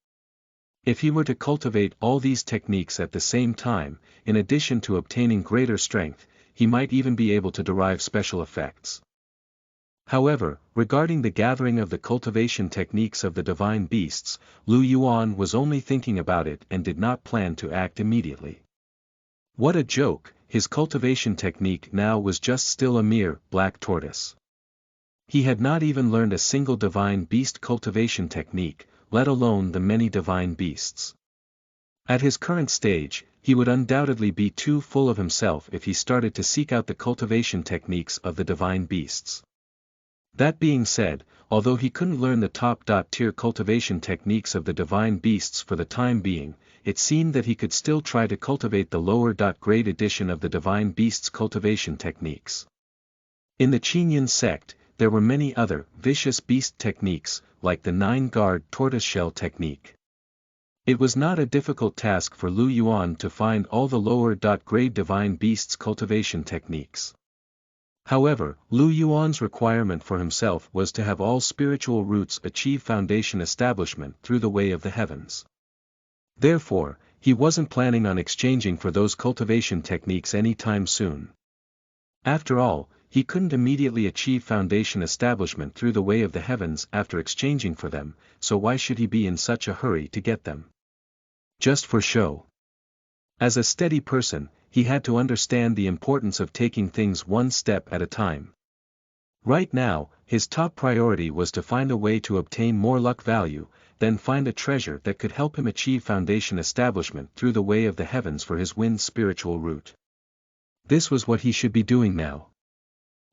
If he were to cultivate all these techniques at the same time, in addition to obtaining greater strength, he might even be able to derive special effects. However, regarding the gathering of the cultivation techniques of the divine beasts, Lu Yuan was only thinking about it and did not plan to act immediately. What a joke, his cultivation technique now was just still a mere black tortoise. He had not even learned a single divine beast cultivation technique, let alone the many divine beasts. At his current stage, he would undoubtedly be too full of himself if he started to seek out the cultivation techniques of the divine beasts. That being said, although he couldn't learn the top-tier cultivation techniques of the divine beasts for the time being, it seemed that he could still try to cultivate the lower-grade edition of the divine beasts cultivation techniques. In the Qinyan sect, there were many other vicious beast techniques, like the 9-guard tortoise-shell technique. It was not a difficult task for Lu Yuan to find all the lower-grade divine beasts cultivation techniques. However, Lu Yuan's requirement for himself was to have all spiritual roots achieve foundation establishment through the way of the heavens. Therefore, he wasn't planning on exchanging for those cultivation techniques anytime soon. After all, he couldn't immediately achieve foundation establishment through the way of the heavens after exchanging for them, so why should he be in such a hurry to get them? Just for show. As a steady person, he had to understand the importance of taking things one step at a time. Right now, his top priority was to find a way to obtain more luck value, then find a treasure that could help him achieve foundation establishment through the way of the heavens for his wind spiritual route. This was what he should be doing now.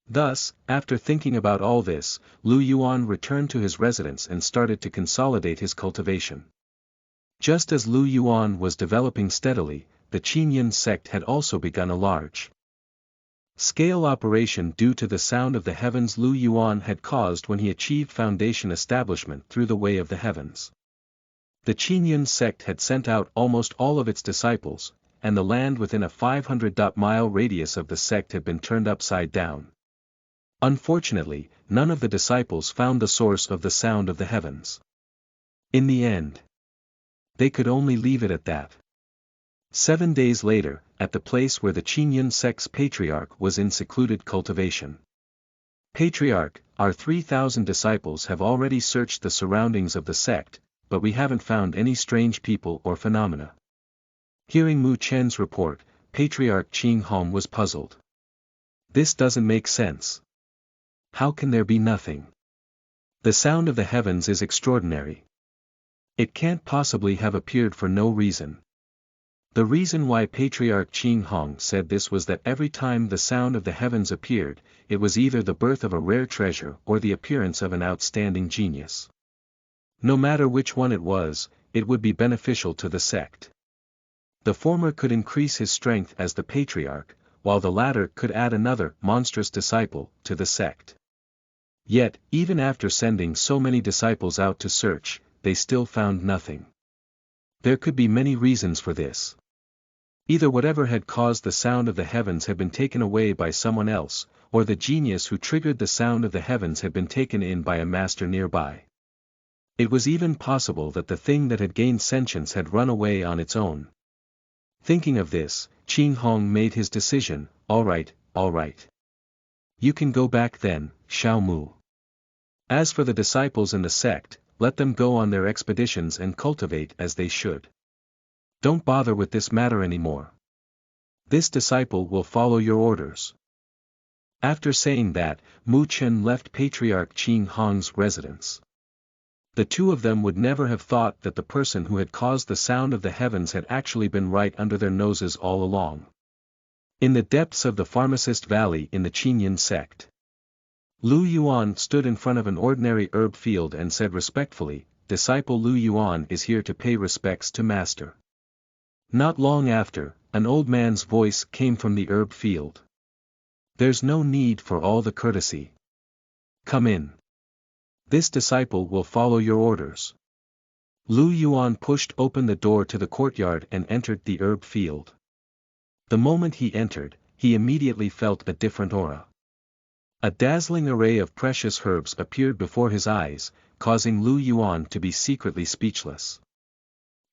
Thus, after thinking about all this, Lu Yuan returned to his residence and started to consolidate his cultivation. Just as Lu Yuan was developing steadily, the Qinyan sect had also begun a large-scale operation due to the sound of the heavens Lu Yuan had caused when he achieved foundation establishment through the way of the heavens. The Qingyun sect had sent out almost all of its disciples, and the land within a 500-mile radius of the sect had been turned upside down. Unfortunately, none of the disciples found the source of the sound of the heavens. In the end, they could only leave it at that. 7 days later, at the place where the Qingyun sect's patriarch was in secluded cultivation. Patriarch, our 3,000 disciples have already searched the surroundings of the sect, but we haven't found any strange people or phenomena. Hearing Mu Chen's report, Patriarch Qing Hong was puzzled. This doesn't make sense. How can there be nothing? The sound of the heavens is extraordinary. It can't possibly have appeared for no reason. The reason why Patriarch Qing Hong said this was that every time the sound of the heavens appeared, it was either the birth of a rare treasure or the appearance of an outstanding genius. No matter which one it was, it would be beneficial to the sect. The former could increase his strength as the patriarch, while the latter could add another monstrous disciple to the sect. Yet, even after sending so many disciples out to search, they still found nothing. There could be many reasons for this. Either whatever had caused the sound of the heavens had been taken away by someone else, or the genius who triggered the sound of the heavens had been taken in by a master nearby. It was even possible that the thing that had gained sentience had run away on its own. Thinking of this, Qing Hong made his decision. All right. You can go back then, Xiao Mu. As for the disciples in the sect, let them go on their expeditions and cultivate as they should. Don't bother with this matter anymore. This disciple will follow your orders. After saying that, Mu Chen left Patriarch Qing Hong's residence. The two of them would never have thought that the person who had caused the sound of the heavens had actually been right under their noses all along. In the depths of the Pharmacist Valley in the Qingyun sect, Lu Yuan stood in front of an ordinary herb field and said respectfully, "Disciple Lu Yuan is here to pay respects to Master." Not long after, an old man's voice came from the herb field. "There's no need for all the courtesy. Come in. This disciple will follow your orders." Lu Yuan pushed open the door to the courtyard and entered the herb field. The moment he entered, he immediately felt a different aura. A dazzling array of precious herbs appeared before his eyes, causing Lu Yuan to be secretly speechless.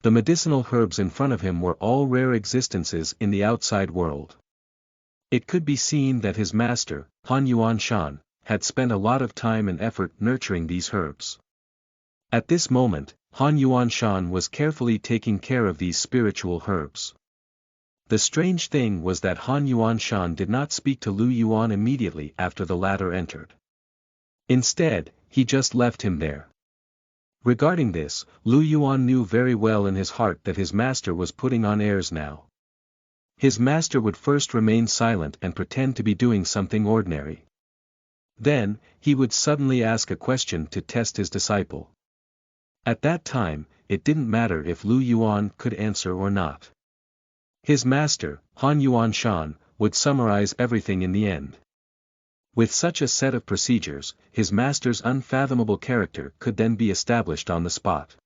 The medicinal herbs in front of him were all rare existences in the outside world. It could be seen that his master, Han Yuanshan, had spent a lot of time and effort nurturing these herbs. At this moment, Han Yuanshan was carefully taking care of these spiritual herbs. The strange thing was that Han Yuanshan did not speak to Lu Yuan immediately after the latter entered. Instead, he just left him there. Regarding this, Lu Yuan knew very well in his heart that his master was putting on airs now. His master would first remain silent and pretend to be doing something ordinary. Then, he would suddenly ask a question to test his disciple. At that time, it didn't matter if Lu Yuan could answer or not. His master, Han Yuanshan, would summarize everything in the end. With such a set of procedures, his master's unfathomable character could then be established on the spot.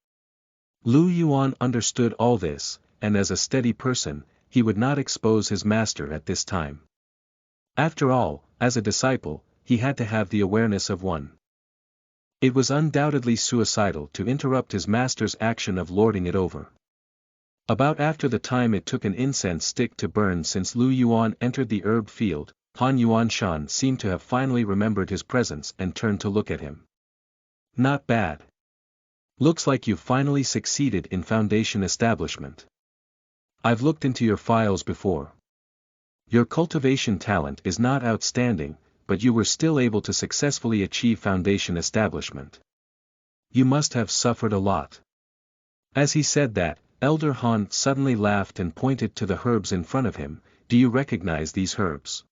Lu Yuan understood all this, and as a steady person, he would not expose his master at this time. After all, as a disciple, he had to have the awareness of one. It was undoubtedly suicidal to interrupt his master's action of lording it over. About after the time it took an incense stick to burn since Lu Yuan entered the herb field, Han Yuanshan seemed to have finally remembered his presence and turned to look at him. "Not bad. Looks like you've finally succeeded in foundation establishment. I've looked into your files before. Your cultivation talent is not outstanding, but you were still able to successfully achieve foundation establishment. You must have suffered a lot." As he said that, Elder Han suddenly laughed and pointed to the herbs in front of him. "Do you recognize these herbs?"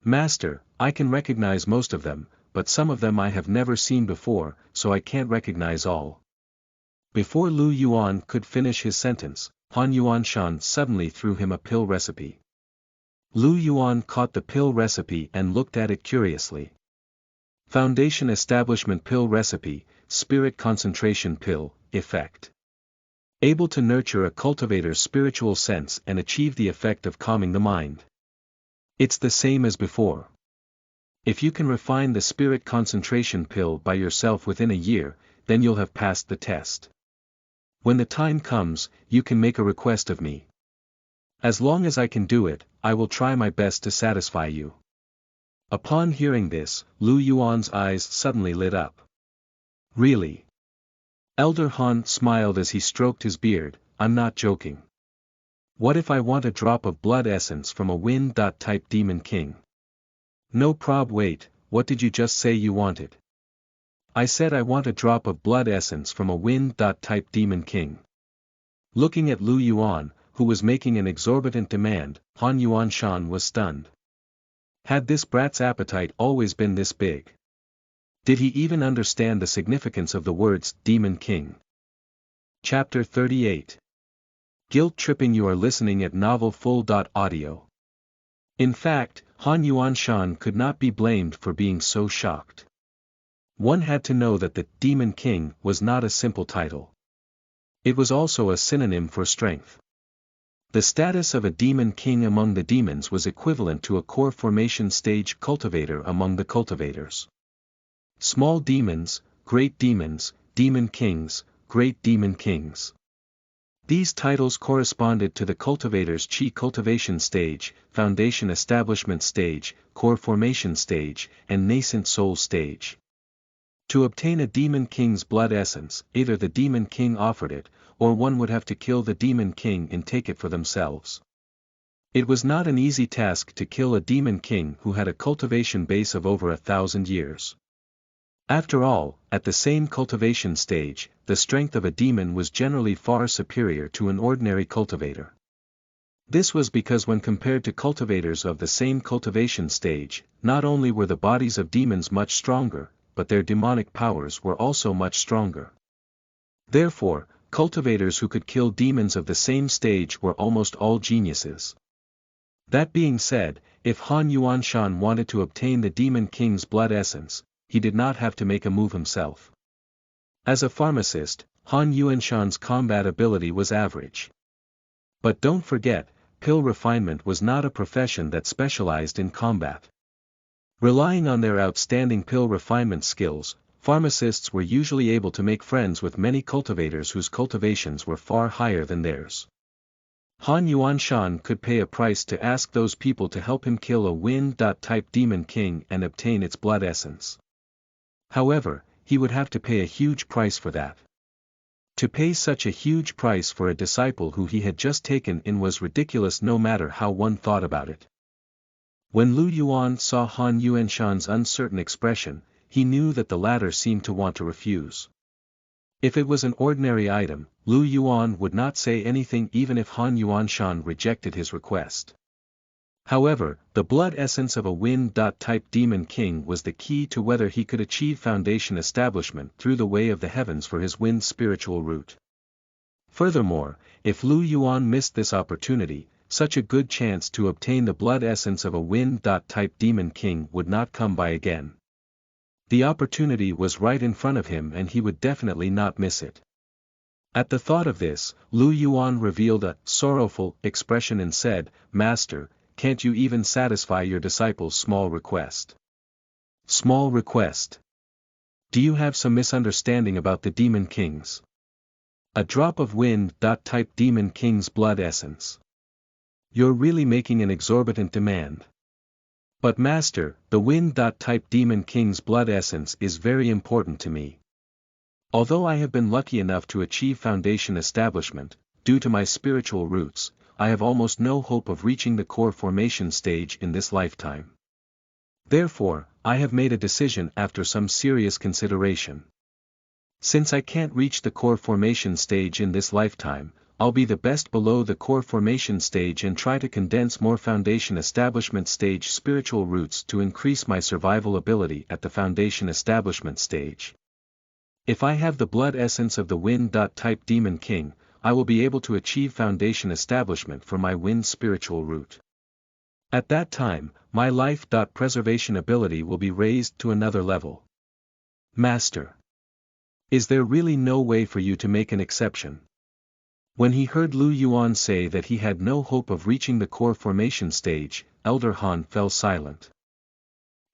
"Master, I can recognize most of them, but some of them I have never seen before, so I can't recognize all." Before Lu Yuan could finish his sentence, Han Yuanshan suddenly threw him a pill recipe. Lu Yuan caught the pill recipe and looked at it curiously. Foundation Establishment Pill Recipe, Spirit Concentration Pill, Effect. Able to nurture a cultivator's spiritual sense and achieve the effect of calming the mind. It's the same as before. If you can refine the spirit concentration pill by yourself within a year, then you'll have passed the test. When the time comes, you can make a request of me. As long as I can do it, I will try my best to satisfy you. Upon hearing this, Lu Yuan's eyes suddenly lit up. Really? Elder Han smiled as he stroked his beard. I'm not joking. What if I want a drop of blood essence from a wind-type demon king? No prob. Wait, what did you just say you wanted? I said I want a drop of blood essence from a wind-type demon king. Looking at Lu Yuan, who was making an exorbitant demand, Han Yuanshan was stunned. Had this brat's appetite always been this big? Did he even understand the significance of the words, Demon King? Chapter 38. Guilt Tripping. You are listening at novelfull.audio. In fact, Han Yuanshan could not be blamed for being so shocked. One had to know that the Demon King was not a simple title. It was also a synonym for strength. The status of a Demon King among the demons was equivalent to a core formation stage cultivator among the cultivators. Small demons, great demons, demon kings, great demon kings. These titles corresponded to the cultivator's chi cultivation stage, foundation establishment stage, core formation stage, and nascent soul stage. To obtain a demon king's blood essence, either the demon king offered it, or one would have to kill the demon king and take it for themselves. It was not an easy task to kill a demon king who had a cultivation base of over 1,000 years. After all, at the same cultivation stage, the strength of a demon was generally far superior to an ordinary cultivator. This was because when compared to cultivators of the same cultivation stage, not only were the bodies of demons much stronger, but their demonic powers were also much stronger. Therefore, cultivators who could kill demons of the same stage were almost all geniuses. That being said, if Han Yuanshan wanted to obtain the Demon King's blood essence, he did not have to make a move himself. As a pharmacist, Han Yuanshan's combat ability was average. But don't forget, pill refinement was not a profession that specialized in combat. Relying on their outstanding pill refinement skills, pharmacists were usually able to make friends with many cultivators whose cultivations were far higher than theirs. Han Yuanshan could pay a price to ask those people to help him kill a wind-type demon king and obtain its blood essence. However, he would have to pay a huge price for that. To pay such a huge price for a disciple who he had just taken in was ridiculous no matter how one thought about it. When Lu Yuan saw Han Yuanshan's uncertain expression, he knew that the latter seemed to want to refuse. If it was an ordinary item, Lu Yuan would not say anything even if Han Yuanshan rejected his request. However, the blood essence of a wind-type demon king was the key to whether he could achieve foundation establishment through the way of the heavens for his wind spiritual route. Furthermore, if Lu Yuan missed this opportunity, such a good chance to obtain the blood essence of a wind-type demon king would not come by again. The opportunity was right in front of him and he would definitely not miss it. At the thought of this, Lu Yuan revealed a sorrowful expression and said, "Master, can't you even satisfy your disciple's small request?" Small request? Do you have some misunderstanding about the demon kings? A drop of wind-type demon king's blood essence. You're really making an exorbitant demand. But Master, the wind-type demon king's blood essence is very important to me. Although I have been lucky enough to achieve foundation establishment, due to my spiritual roots, I have almost no hope of reaching the core formation stage in this lifetime. Therefore, I have made a decision after some serious consideration. Since I can't reach the core formation stage in this lifetime, I'll be the best below the core formation stage and try to condense more foundation establishment stage spiritual roots to increase my survival ability at the foundation establishment stage. If I have the blood essence of the wind-type demon king, I will be able to achieve foundation establishment for my wind spiritual route. At that time, my life-preservation ability will be raised to another level. Master. Is there really no way for you to make an exception? When he heard Lu Yuan say that he had no hope of reaching the core formation stage, Elder Han fell silent.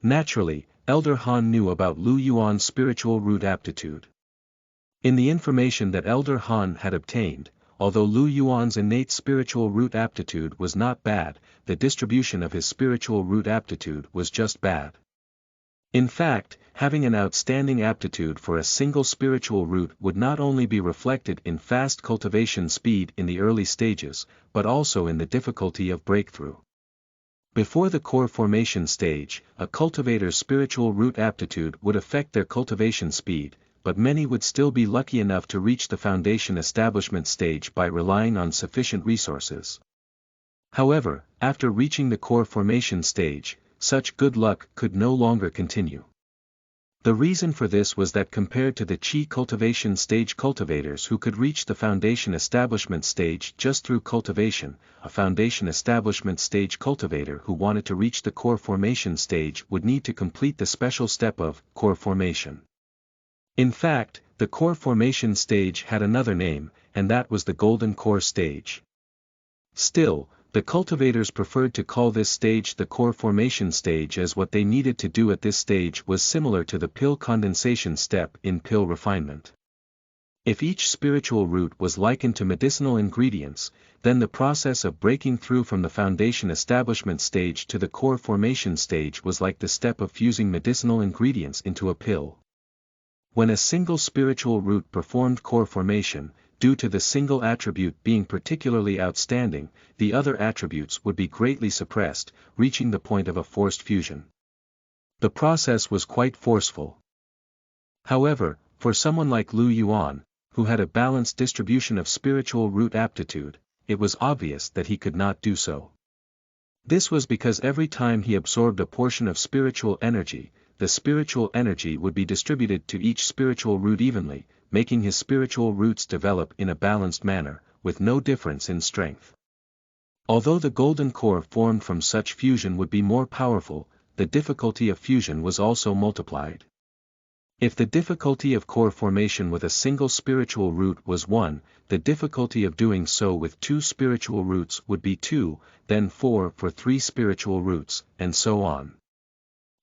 Naturally, Elder Han knew about Lu Yuan's spiritual root aptitude. In the information that Elder Han had obtained, although Lu Yuan's innate spiritual root aptitude was not bad, the distribution of his spiritual root aptitude was just bad. In fact, having an outstanding aptitude for a single spiritual root would not only be reflected in fast cultivation speed in the early stages, but also in the difficulty of breakthrough. Before the core formation stage, a cultivator's spiritual root aptitude would affect their cultivation speed, but many would still be lucky enough to reach the foundation establishment stage by relying on sufficient resources. However, after reaching the core formation stage, such good luck could no longer continue. The reason for this was that compared to the Qi cultivation stage cultivators who could reach the foundation establishment stage just through cultivation, a foundation establishment stage cultivator who wanted to reach the core formation stage would need to complete the special step of core formation. In fact, the core formation stage had another name, and that was the golden core stage. Still, the cultivators preferred to call this stage the core formation stage, as what they needed to do at this stage was similar to the pill condensation step in pill refinement. If each spiritual root was likened to medicinal ingredients, then the process of breaking through from the foundation establishment stage to the core formation stage was like the step of fusing medicinal ingredients into a pill. When a single spiritual root performed core formation, due to the single attribute being particularly outstanding, the other attributes would be greatly suppressed, reaching the point of a forced fusion. The process was quite forceful. However, for someone like Lu Yuan, who had a balanced distribution of spiritual root aptitude, it was obvious that he could not do so. This was because every time he absorbed a portion of spiritual energy, the spiritual energy would be distributed to each spiritual root evenly, making his spiritual roots develop in a balanced manner, with no difference in strength. Although the golden core formed from such fusion would be more powerful, the difficulty of fusion was also multiplied. If the difficulty of core formation with a single spiritual root was 1, the difficulty of doing so with 2 spiritual roots would be 2, then 4 for 3 spiritual roots, and so on.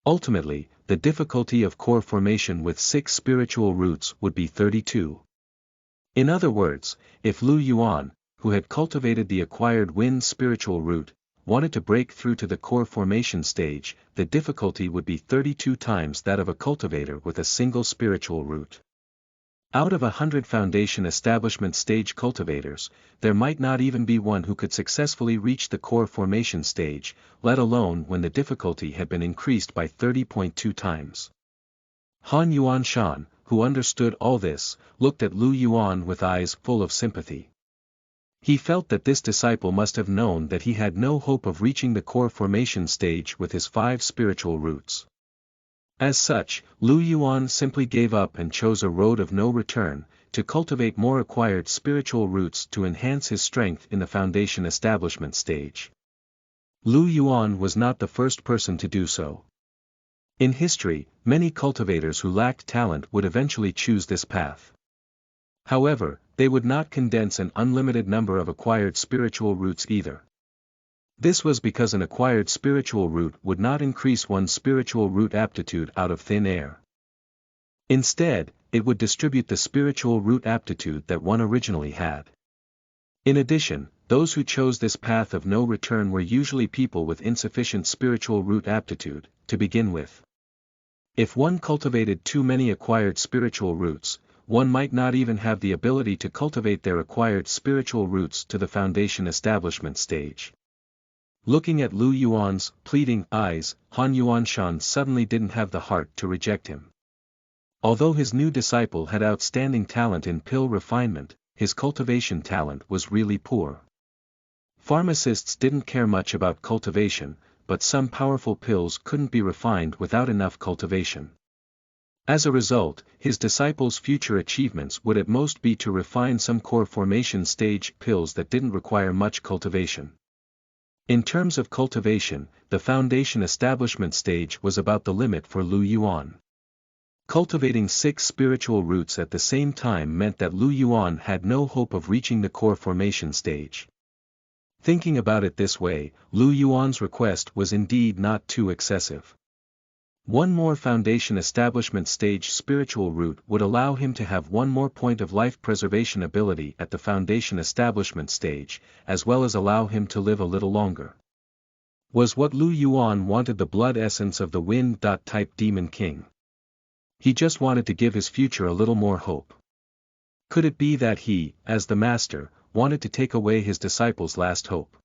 Ultimately, the difficulty of core formation with 6 spiritual roots would be 32. In other words, if Lu Yuan, who had cultivated the acquired wind spiritual root, wanted to break through to the core formation stage, the difficulty would be 32 times that of a cultivator with a single spiritual root. Out of 100 foundation establishment stage cultivators, there might not even be one who could successfully reach the core formation stage, let alone when the difficulty had been increased by 30.2 times. Han Yuanshan, who understood all this, looked at Lu Yuan with eyes full of sympathy. He felt that this disciple must have known that he had no hope of reaching the core formation stage with his 5 spiritual roots. As such, Lu Yuan simply gave up and chose a road of no return, to cultivate more acquired spiritual roots to enhance his strength in the foundation establishment stage. Lu Yuan was not the first person to do so. In history, many cultivators who lacked talent would eventually choose this path. However, they would not condense an unlimited number of acquired spiritual roots either. This was because an acquired spiritual root would not increase one's spiritual root aptitude out of thin air. Instead, it would distribute the spiritual root aptitude that one originally had. In addition, those who chose this path of no return were usually people with insufficient spiritual root aptitude, to begin with. If one cultivated too many acquired spiritual roots, one might not even have the ability to cultivate their acquired spiritual roots to the foundation establishment stage. Looking at Lu Yuan's pleading eyes, Han Yuanshan suddenly didn't have the heart to reject him. Although his new disciple had outstanding talent in pill refinement, his cultivation talent was really poor. Pharmacists didn't care much about cultivation, but some powerful pills couldn't be refined without enough cultivation. As a result, his disciple's future achievements would at most be to refine some core formation stage pills that didn't require much cultivation. In terms of cultivation, the foundation establishment stage was about the limit for Lu Yuan. Cultivating 6 spiritual roots at the same time meant that Lu Yuan had no hope of reaching the core formation stage. Thinking about it this way, Lu Yuan's request was indeed not too excessive. One more foundation establishment stage spiritual root would allow him to have one more point of life preservation ability at the foundation establishment stage, as well as allow him to live a little longer. Was what Lu Yuan wanted the blood essence of the wind-type demon king? He just wanted to give his future a little more hope. Could it be that he, as the master, wanted to take away his disciples' last hope?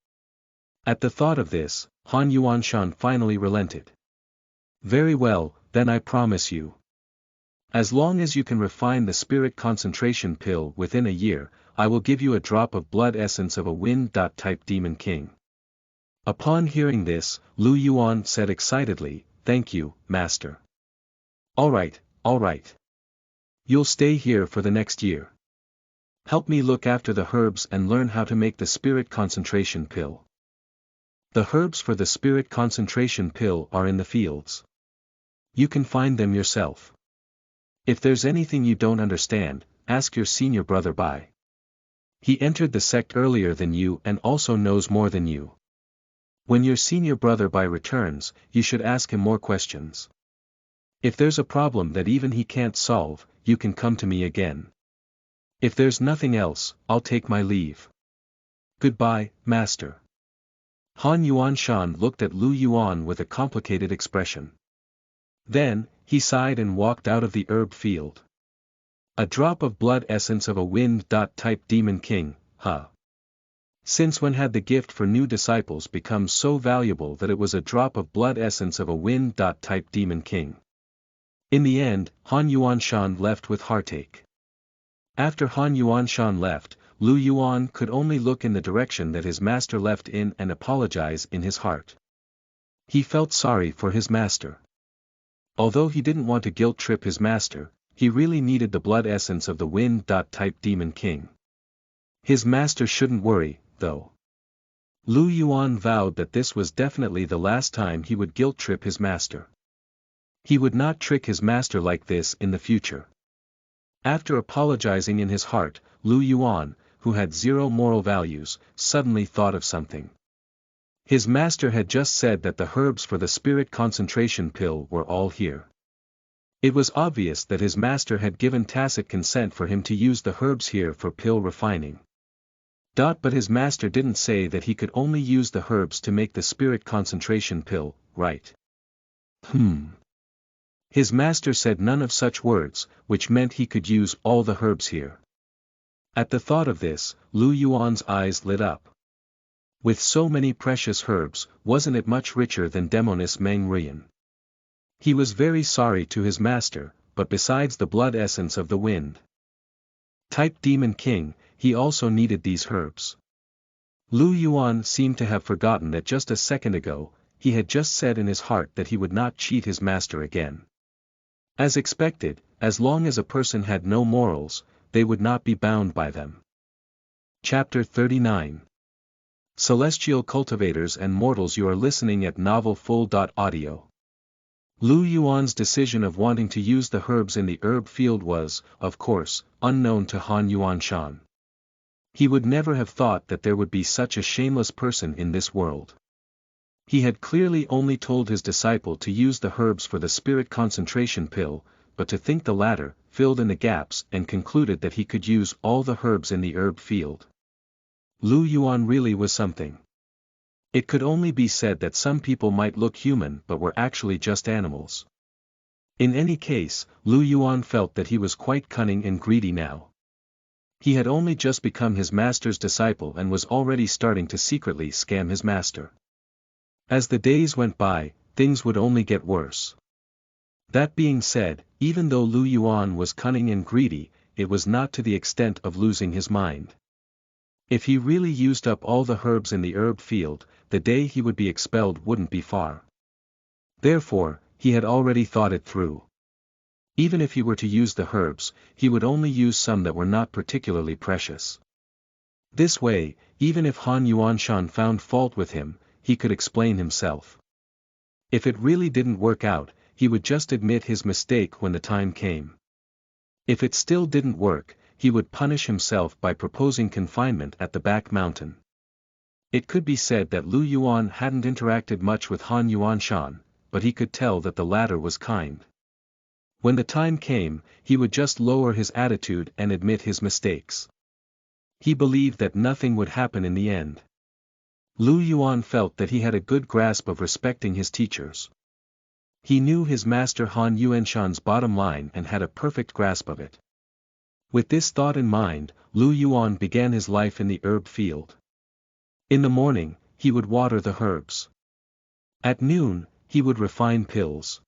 At the thought of this, Han Yuanshan finally relented. Very well, then I promise you. As long as you can refine the spirit concentration pill within a year, I will give you a drop of blood essence of a wind-type demon king. Upon hearing this, Lu Yuan said excitedly, "Thank you, master." All right. You'll stay here for the next year. Help me look after the herbs and learn how to make the spirit concentration pill. The herbs for the spirit concentration pill are in the fields. You can find them yourself. If there's anything you don't understand, ask your senior brother Bai. He entered the sect earlier than you and also knows more than you. When your senior brother Bai returns, you should ask him more questions. If there's a problem that even he can't solve, you can come to me again. If there's nothing else, I'll take my leave. Goodbye, master. Han Yuanshan looked at Lu Yuan with a complicated expression. Then, he sighed and walked out of the herb field. A drop of blood essence of a wind-type demon king, huh? Since when had the gift for new disciples become so valuable that it was a drop of blood essence of a wind-type demon king? In the end, Han Yuanshan left with heartache. After Han Yuanshan left, Lu Yuan could only look in the direction that his master left in and apologize in his heart. He felt sorry for his master. Although he didn't want to guilt-trip his master, he really needed the blood essence of the wind-type demon king. His master shouldn't worry, though. Lu Yuan vowed that this was definitely the last time he would guilt-trip his master. He would not trick his master like this in the future. After apologizing in his heart, Lu Yuan, who had zero moral values, suddenly thought of something. His master had just said that the herbs for the spirit concentration pill were all here. It was obvious that his master had given tacit consent for him to use the herbs here for pill refining. But his master didn't say that he could only use the herbs to make the spirit concentration pill, right? His master said none of such words, which meant he could use all the herbs here. At the thought of this, Lu Yuan's eyes lit up. With so many precious herbs, wasn't it much richer than Demonis Meng Rian? He was very sorry to his master, but besides the blood essence of the wind-type demon king, he also needed these herbs. Lu Yuan seemed to have forgotten that just a second ago, he had just said in his heart that he would not cheat his master again. As expected, as long as a person had no morals, they would not be bound by them. Chapter 39. Celestial Cultivators and Mortals. You are listening at novelfull.audio. Lu Yuan's decision of wanting to use the herbs in the herb field was, of course, unknown to Han Yuanshan. He would never have thought that there would be such a shameless person in this world. He had clearly only told his disciple to use the herbs for the spirit concentration pill, but to think the latter, filled in the gaps and concluded that he could use all the herbs in the herb field. Lu Yuan really was something. It could only be said that some people might look human but were actually just animals. In any case, Lu Yuan felt that he was quite cunning and greedy now. He had only just become his master's disciple and was already starting to secretly scam his master. As the days went by, things would only get worse. That being said, even though Lu Yuan was cunning and greedy, it was not to the extent of losing his mind. If he really used up all the herbs in the herb field, the day he would be expelled wouldn't be far. Therefore, he had already thought it through. Even if he were to use the herbs, he would only use some that were not particularly precious. This way, even if Han Yuanshan found fault with him, he could explain himself. If it really didn't work out, he would just admit his mistake when the time came. If it still didn't work, he would punish himself by proposing confinement at the back mountain. It could be said that Lu Yuan hadn't interacted much with Han Yuanshan, but he could tell that the latter was kind. When the time came, he would just lower his attitude and admit his mistakes. He believed that nothing would happen in the end. Lu Yuan felt that he had a good grasp of respecting his teachers. He knew his master Han Yuanshan's bottom line and had a perfect grasp of it. With this thought in mind, Lu Yuan began his life in the herb field. In the morning, he would water the herbs. At noon, he would refine pills.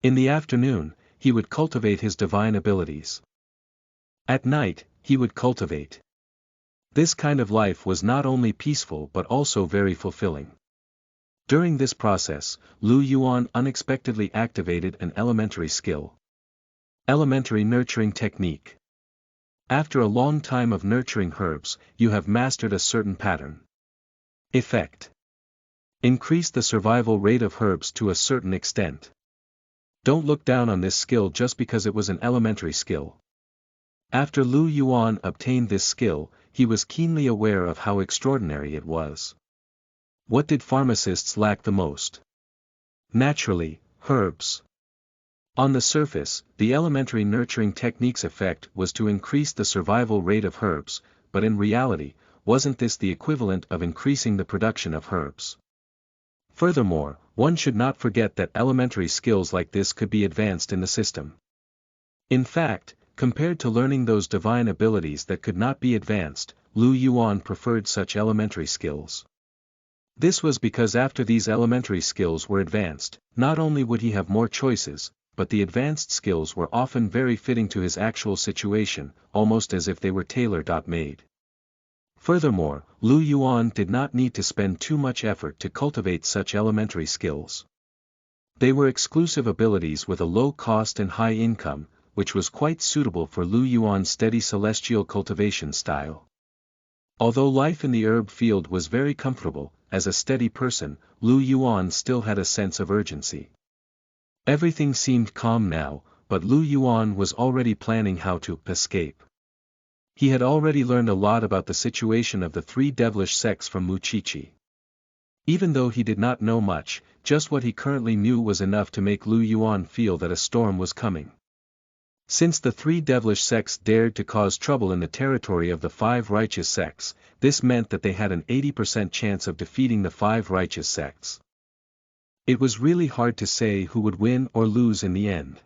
In the afternoon, he would cultivate his divine abilities. At night, he would cultivate. This kind of life was not only peaceful but also very fulfilling. During this process, Lu Yuan unexpectedly activated an elementary skill. Elementary nurturing technique. After a long time of nurturing herbs, you have mastered a certain pattern. Effect. Increase the survival rate of herbs to a certain extent. Don't look down on this skill just because it was an elementary skill. After Lu Yuan obtained this skill, he was keenly aware of how extraordinary it was. What did pharmacists lack the most? Naturally, herbs. On the surface, the elementary nurturing technique's effect was to increase the survival rate of herbs, but in reality, wasn't this the equivalent of increasing the production of herbs? Furthermore, one should not forget that elementary skills like this could be advanced in the system. In fact, compared to learning those divine abilities that could not be advanced, Lu Yuan preferred such elementary skills. This was because after these elementary skills were advanced, not only would he have more choices, but the advanced skills were often very fitting to his actual situation, almost as if they were tailor-made. Furthermore, Lu Yuan did not need to spend too much effort to cultivate such elementary skills. They were exclusive abilities with a low cost and high income, which was quite suitable for Lu Yuan's steady celestial cultivation style. Although life in the herb field was very comfortable, as a steady person, Lu Yuan still had a sense of urgency. Everything seemed calm now, but Lu Yuan was already planning how to escape. He had already learned a lot about the situation of the three devilish sects from Muchichi. Even though he did not know much, just what he currently knew was enough to make Lu Yuan feel that a storm was coming. Since the three devilish sects dared to cause trouble in the territory of the five righteous sects, this meant that they had an 80% chance of defeating the five righteous sects. It was really hard to say who would win or lose in the end.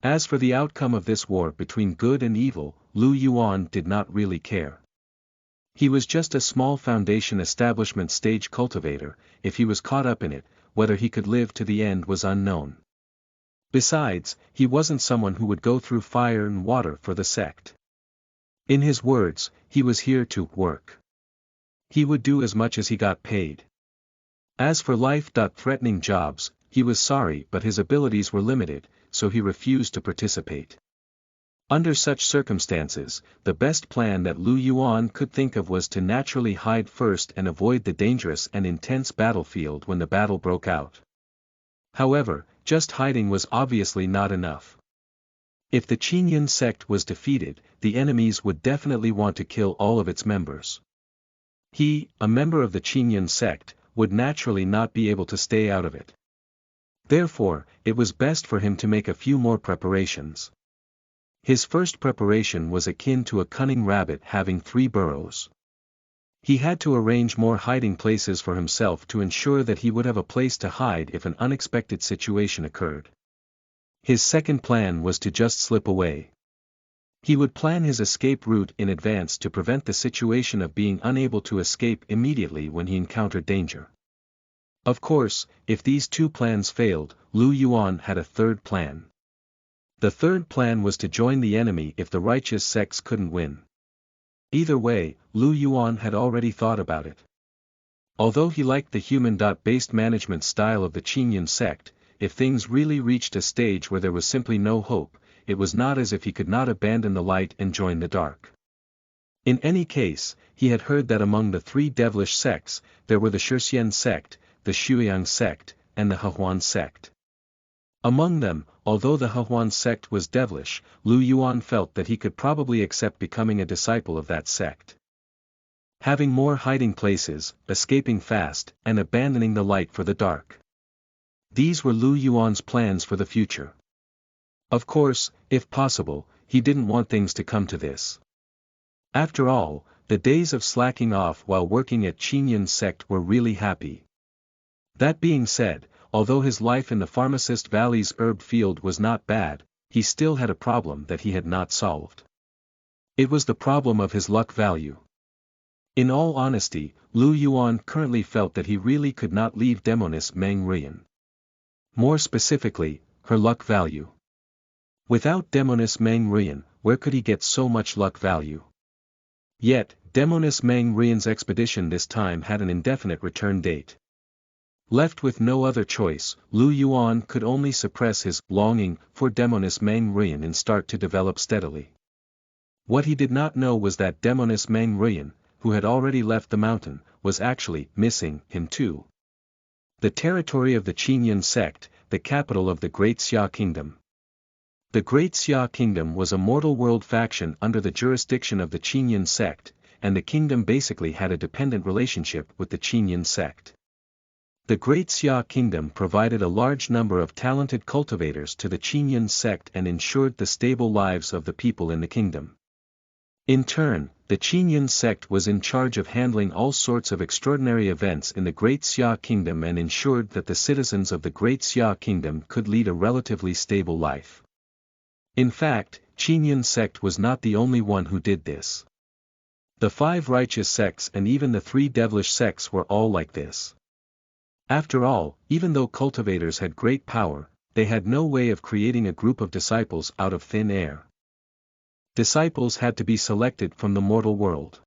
As for the outcome of this war between good and evil, Lu Yuan did not really care. He was just a small foundation establishment stage cultivator. If he was caught up in it, whether he could live to the end was unknown. Besides, he wasn't someone who would go through fire and water for the sect. In his words, he was here to work. He would do as much as he got paid. As for life-threatening jobs, he was sorry but his abilities were limited, so he refused to participate. Under such circumstances, the best plan that Lu Yuan could think of was to naturally hide first and avoid the dangerous and intense battlefield when the battle broke out. However, just hiding was obviously not enough. If the Qingyun sect was defeated, the enemies would definitely want to kill all of its members. He, a member of the Qingyun sect, would naturally not be able to stay out of it. Therefore, it was best for him to make a few more preparations. His first preparation was akin to a cunning rabbit having 3 burrows. He had to arrange more hiding places for himself to ensure that he would have a place to hide if an unexpected situation occurred. His second plan was to just slip away. He would plan his escape route in advance to prevent the situation of being unable to escape immediately when he encountered danger. Of course, if these 2 plans failed, Lu Yuan had a third plan. The third plan was to join the enemy if the righteous sects couldn't win. Either way, Lu Yuan had already thought about it. Although he liked the human-based management style of the Qingyun sect, if things really reached a stage where there was simply no hope, it was not as if he could not abandon the light and join the dark. In any case, he had heard that among the 3 devilish sects, there were the Shixian sect, the Shuiyang sect, and the Hehuan sect. Among them, although the Hehuan sect was devilish, Lu Yuan felt that he could probably accept becoming a disciple of that sect. Having more hiding places, escaping fast, and abandoning the light for the dark. These were Lu Yuan's plans for the future. Of course, if possible, he didn't want things to come to this. After all, the days of slacking off while working at Qinyan's sect were really happy. That being said, although his life in the Pharmacist Valley's herb field was not bad, he still had a problem that he had not solved. It was the problem of his luck value. In all honesty, Lu Yuan currently felt that he really could not leave Demoness Meng Rian. More specifically, her luck value. Without Demoness Meng Rian, where could he get so much luck value? Yet, Demoness Meng Rian's expedition this time had an indefinite return date. Left with no other choice, Lu Yuan could only suppress his longing for Demoness Meng Rian and start to develop steadily. What he did not know was that Demoness Meng Rian, who had already left the mountain, was actually missing him too. The territory of the Qinyan sect, the capital of the Great Xia Kingdom. The Great Xia Kingdom was a mortal world faction under the jurisdiction of the Qinyan sect, and the kingdom basically had a dependent relationship with the Qinyan sect. The Great Xia Kingdom provided a large number of talented cultivators to the Qinyan sect and ensured the stable lives of the people in the kingdom. In turn, the Qinyan sect was in charge of handling all sorts of extraordinary events in the Great Xia Kingdom and ensured that the citizens of the Great Xia Kingdom could lead a relatively stable life. In fact, Qinyan sect was not the only one who did this. The 5 righteous sects and even the 3 devilish sects were all like this. After all, even though cultivators had great power, they had no way of creating a group of disciples out of thin air. Disciples had to be selected from the mortal world.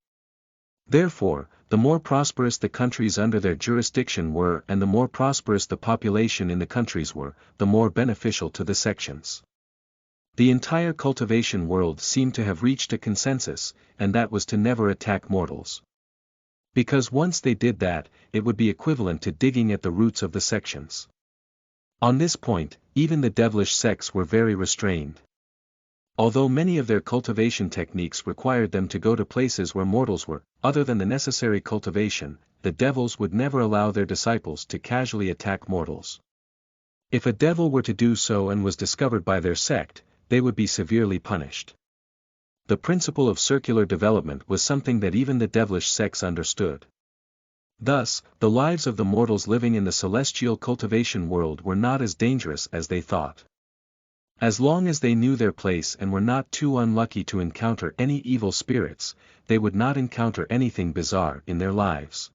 Therefore, the more prosperous the countries under their jurisdiction were and the more prosperous the population in the countries were, the more beneficial to the sections. The entire cultivation world seemed to have reached a consensus, and that was to never attack mortals. Because once they did that, it would be equivalent to digging at the roots of the sections. On this point, even the devilish sects were very restrained. Although many of their cultivation techniques required them to go to places where mortals were, other than the necessary cultivation, the devils would never allow their disciples to casually attack mortals. If a devil were to do so and was discovered by their sect, they would be severely punished. The principle of circular development was something that even the devilish sects understood. Thus, the lives of the mortals living in the celestial cultivation world were not as dangerous as they thought. As long as they knew their place and were not too unlucky to encounter any evil spirits, they would not encounter anything bizarre in their lives.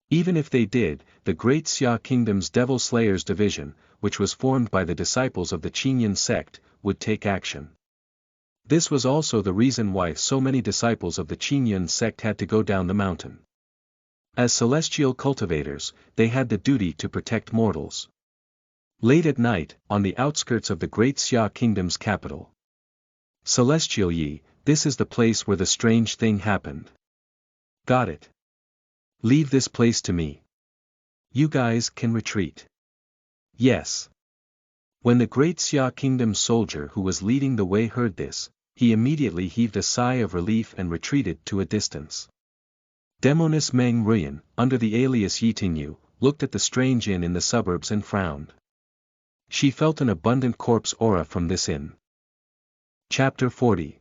Even if they did, the Great Xia Kingdom's Devil Slayers Division, which was formed by the disciples of the Qinyan sect, would take action. This was also the reason why so many disciples of the Qinyan sect had to go down the mountain. As celestial cultivators, they had the duty to protect mortals. Late at night, on the outskirts of the Great Xia Kingdom's capital. Celestial Yi, this is the place where the strange thing happened. Got it. Leave this place to me. You guys can retreat. Yes. When the Great Xia Kingdom's soldier who was leading the way heard this, he immediately heaved a sigh of relief and retreated to a distance. Demoness Meng Rian, under the alias Yitingyu, looked at the strange inn in the suburbs and frowned. She felt an abundant corpse aura from this inn. Chapter 40.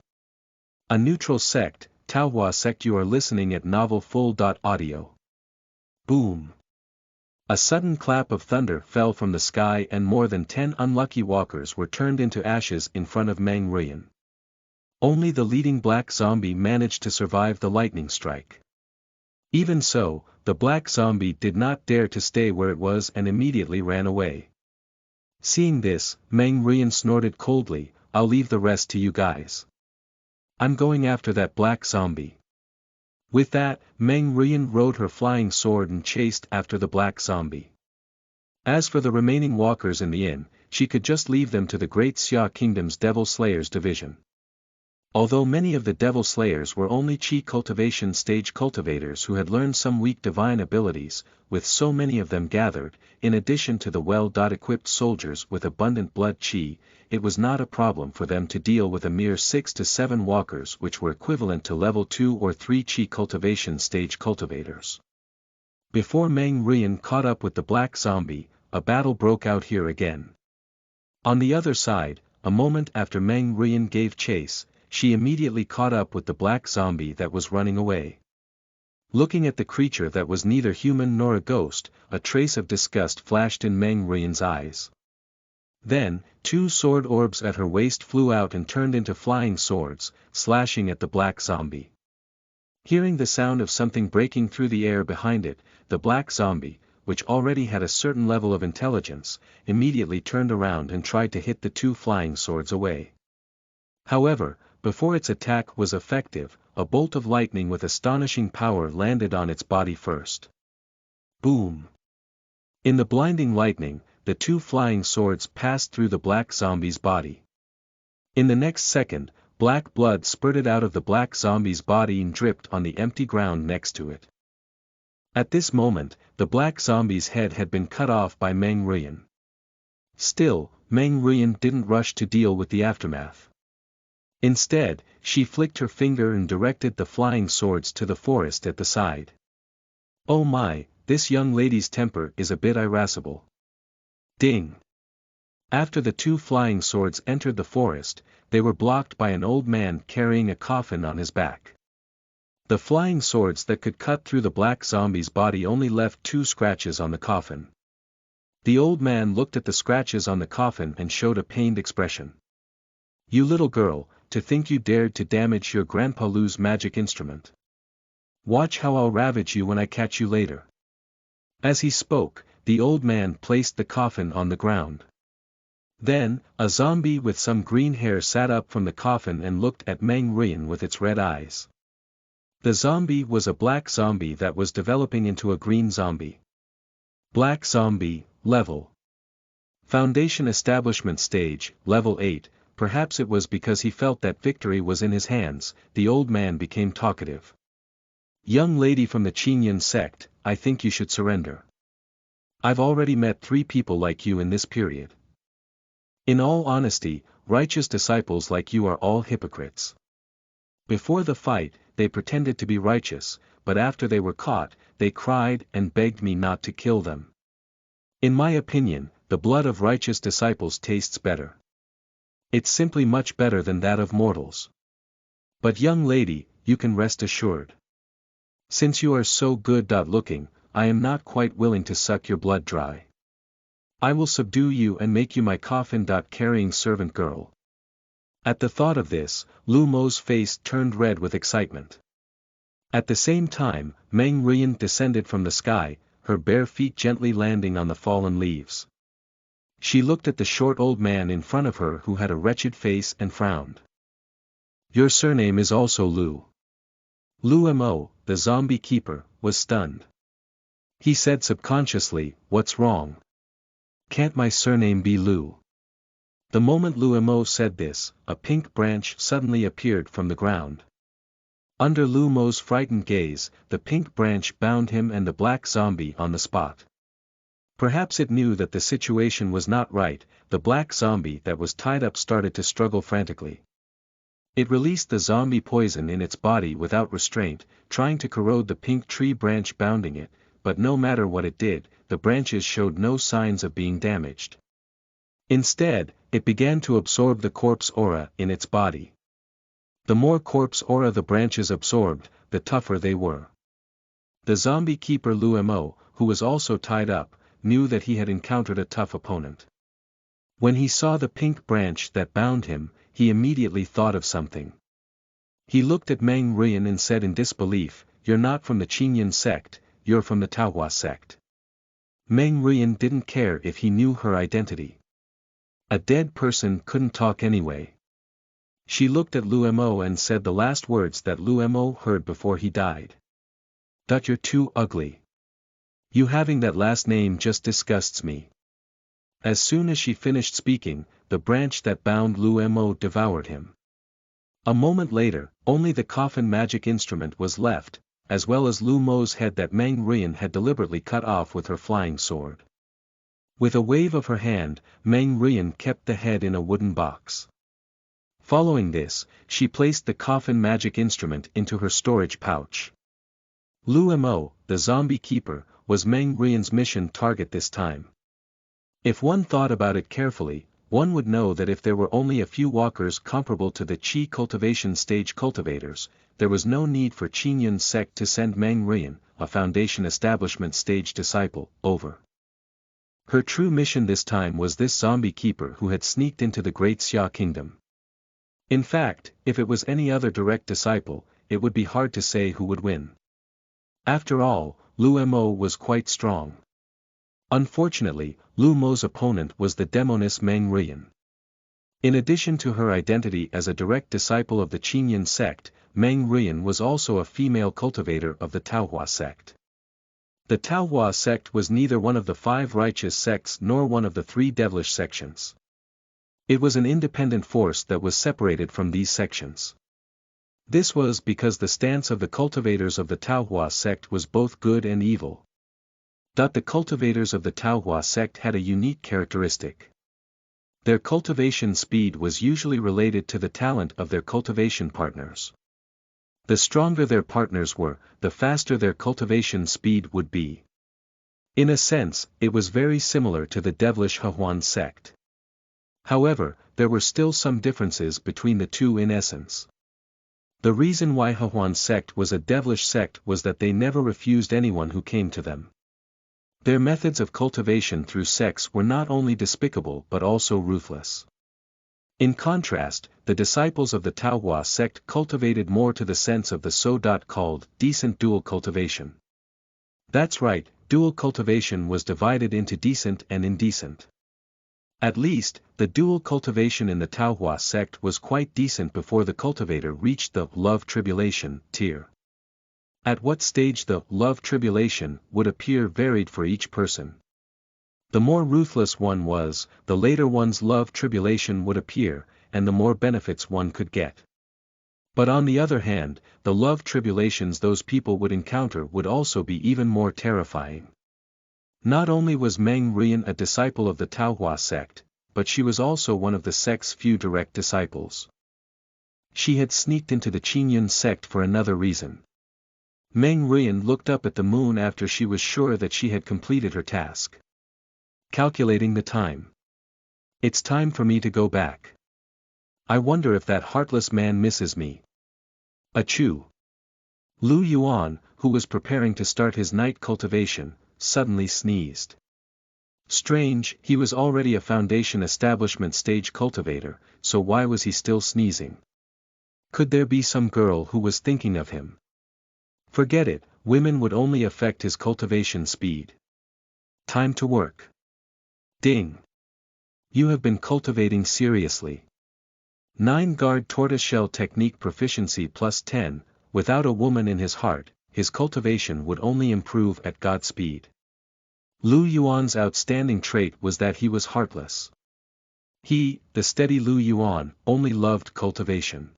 A neutral sect, Taohua sect. You are listening at novelfull.audio. Boom. A sudden clap of thunder fell from the sky and more than 10 unlucky walkers were turned into ashes in front of Meng Rian. Only the leading black zombie managed to survive the lightning strike. Even so, the black zombie did not dare to stay where it was and immediately ran away. Seeing this, Meng Rian snorted coldly, I'll leave the rest to you guys. I'm going after that black zombie. With that, Meng Rian rode her flying sword and chased after the black zombie. As for the remaining walkers in the inn, she could just leave them to the Great Xia Kingdom's Devil Slayers Division. Although many of the Devil Slayers were only Chi cultivation stage cultivators who had learned some weak divine abilities, with so many of them gathered, in addition to the well-equipped soldiers with abundant blood Chi, it was not a problem for them to deal with a mere 6 to 7 walkers which were equivalent to level 2 or 3 Chi cultivation stage cultivators. Before Meng Rian caught up with the black zombie, a battle broke out here again. On the other side, a moment after Meng Rian gave chase, she immediately caught up with the black zombie that was running away. Looking at the creature that was neither human nor a ghost, a trace of disgust flashed in Meng Rian's eyes. Then, 2 sword orbs at her waist flew out and turned into flying swords, slashing at the black zombie. Hearing the sound of something breaking through the air behind it, the black zombie, which already had a certain level of intelligence, immediately turned around and tried to hit the 2 flying swords away. However, before its attack was effective, a bolt of lightning with astonishing power landed on its body first. Boom! In the blinding lightning, the 2 flying swords passed through the black zombie's body. In the next second, black blood spurted out of the black zombie's body and dripped on the empty ground next to it. At this moment, the black zombie's head had been cut off by Meng Rian. Still, Meng Rian didn't rush to deal with the aftermath. Instead, she flicked her finger and directed the flying swords to the forest at the side. Oh my, this young lady's temper is a bit irascible. Ding! After the 2 flying swords entered the forest, they were blocked by an old man carrying a coffin on his back. The flying swords that could cut through the black zombie's body only left 2 scratches on the coffin. The old man looked at the scratches on the coffin and showed a pained expression. You little girl, to think you dared to damage your Grandpa Lu's magic instrument. Watch how I'll ravage you when I catch you later. As he spoke, the old man placed the coffin on the ground. Then, a zombie with some green hair sat up from the coffin and looked at Meng Rian with its red eyes. The zombie was a black zombie that was developing into a green zombie. Black zombie, level. Foundation establishment stage, level 8. Perhaps it was because he felt that victory was in his hands, the old man became talkative. Young lady from the Qinyan sect, I think you should surrender. I've already met 3 people like you in this period. In all honesty, righteous disciples like you are all hypocrites. Before the fight, they pretended to be righteous, but after they were caught, they cried and begged me not to kill them. In my opinion, the blood of righteous disciples tastes better. It's simply much better than that of mortals. But young lady, you can rest assured. Since you are so good looking, I am not quite willing to suck your blood dry. I will subdue you and make you my coffin-carrying servant girl. At the thought of this, Lu Mo's face turned red with excitement. At the same time, Meng Rian descended from the sky, her bare feet gently landing on the fallen leaves. She looked at the short old man in front of her who had a wretched face and frowned. Your surname is also Lu. Lu Mo, the zombie keeper, was stunned. He said subconsciously, what's wrong? Can't my surname be Lu? The moment Lu Mo said this, a pink branch suddenly appeared from the ground. Under Lu Mo's frightened gaze, the pink branch bound him and the black zombie on the spot. Perhaps it knew that the situation was not right, the black zombie that was tied up started to struggle frantically. It released the zombie poison in its body without restraint, trying to corrode the pink tree branch bounding it, but no matter what it did, the branches showed no signs of being damaged. Instead, it began to absorb the corpse aura in its body. The more corpse aura the branches absorbed, the tougher they were. The zombie keeper Lu Mo, who was also tied up, knew that he had encountered a tough opponent. When he saw the pink branch that bound him, he immediately thought of something. He looked at Meng Rian and said in disbelief, you're not from the Qinyan sect, you're from the Taohua sect. Meng Rian didn't care if he knew her identity. A dead person couldn't talk anyway. She looked at Lu Mo and said the last words that Lu Mo heard before he died. You're too ugly. You having that last name just disgusts me. As soon as she finished speaking, the branch that bound Lu Mo devoured him. A moment later, only the coffin magic instrument was left, as well as Lu Mo's head that Meng Rian had deliberately cut off with her flying sword. With a wave of her hand, Meng Rian kept the head in a wooden box. Following this, she placed the coffin magic instrument into her storage pouch. Lu Mo, the zombie keeper, was Meng Rian's mission target this time. If one thought about it carefully, one would know that if there were only a few walkers comparable to the Qi cultivation stage cultivators, there was no need for Qingyun's sect to send Meng Rian, a foundation establishment stage disciple, over. Her true mission this time was this zombie keeper who had sneaked into the Great Xia Kingdom. In fact, if it was any other direct disciple, it would be hard to say who would win. After all, Lu Mo was quite strong. Unfortunately, Lu Mo's opponent was the demoness Meng Rian. In addition to her identity as a direct disciple of the Qingyun sect, Meng Rian was also a female cultivator of the Taohua sect. The Taohua sect was neither one of the 5 righteous sects nor one of the 3 devilish sections. It was an independent force that was separated from these sections. This was because the stance of the cultivators of the Taohua sect was both good and evil. The cultivators of the Taohua sect had a unique characteristic. Their cultivation speed was usually related to the talent of their cultivation partners. The stronger their partners were, the faster their cultivation speed would be. In a sense, it was very similar to the devilish Hehuan sect. However, there were still some differences between the two in essence. The reason why Hehuan sect was a devilish sect was that they never refused anyone who came to them. Their methods of cultivation through sex were not only despicable but also ruthless. In contrast, the disciples of the Taohua sect cultivated more to the sense of the so-called decent dual cultivation. That's right, dual cultivation was divided into decent and indecent. At least, the dual cultivation in the Taohua sect was quite decent before the cultivator reached the love tribulation tier. At what stage the love tribulation would appear varied for each person. The more ruthless one was, the later one's love tribulation would appear, and the more benefits one could get. But on the other hand, the love tribulations those people would encounter would also be even more terrifying. Not only was Meng Rian a disciple of the Taohua sect, but she was also one of the sect's few direct disciples. She had sneaked into the Qingyun sect for another reason. Meng Rian looked up at the moon after she was sure that she had completed her task. Calculating the time. It's time for me to go back. I wonder if that heartless man misses me. Achoo. Lu Yuan, who was preparing to start his night cultivation, suddenly sneezed. Strange, he was already a foundation establishment stage cultivator, so why was he still sneezing? Could there be some girl who was thinking of him? Forget it, women would only affect his cultivation speed. Time to work. Ding. You have been cultivating seriously. 9 guard tortoiseshell technique proficiency +10, without a woman in his heart, his cultivation would only improve at God speed. Lu Yuan's outstanding trait was that he was heartless. He, the steady Lu Yuan, only loved cultivation.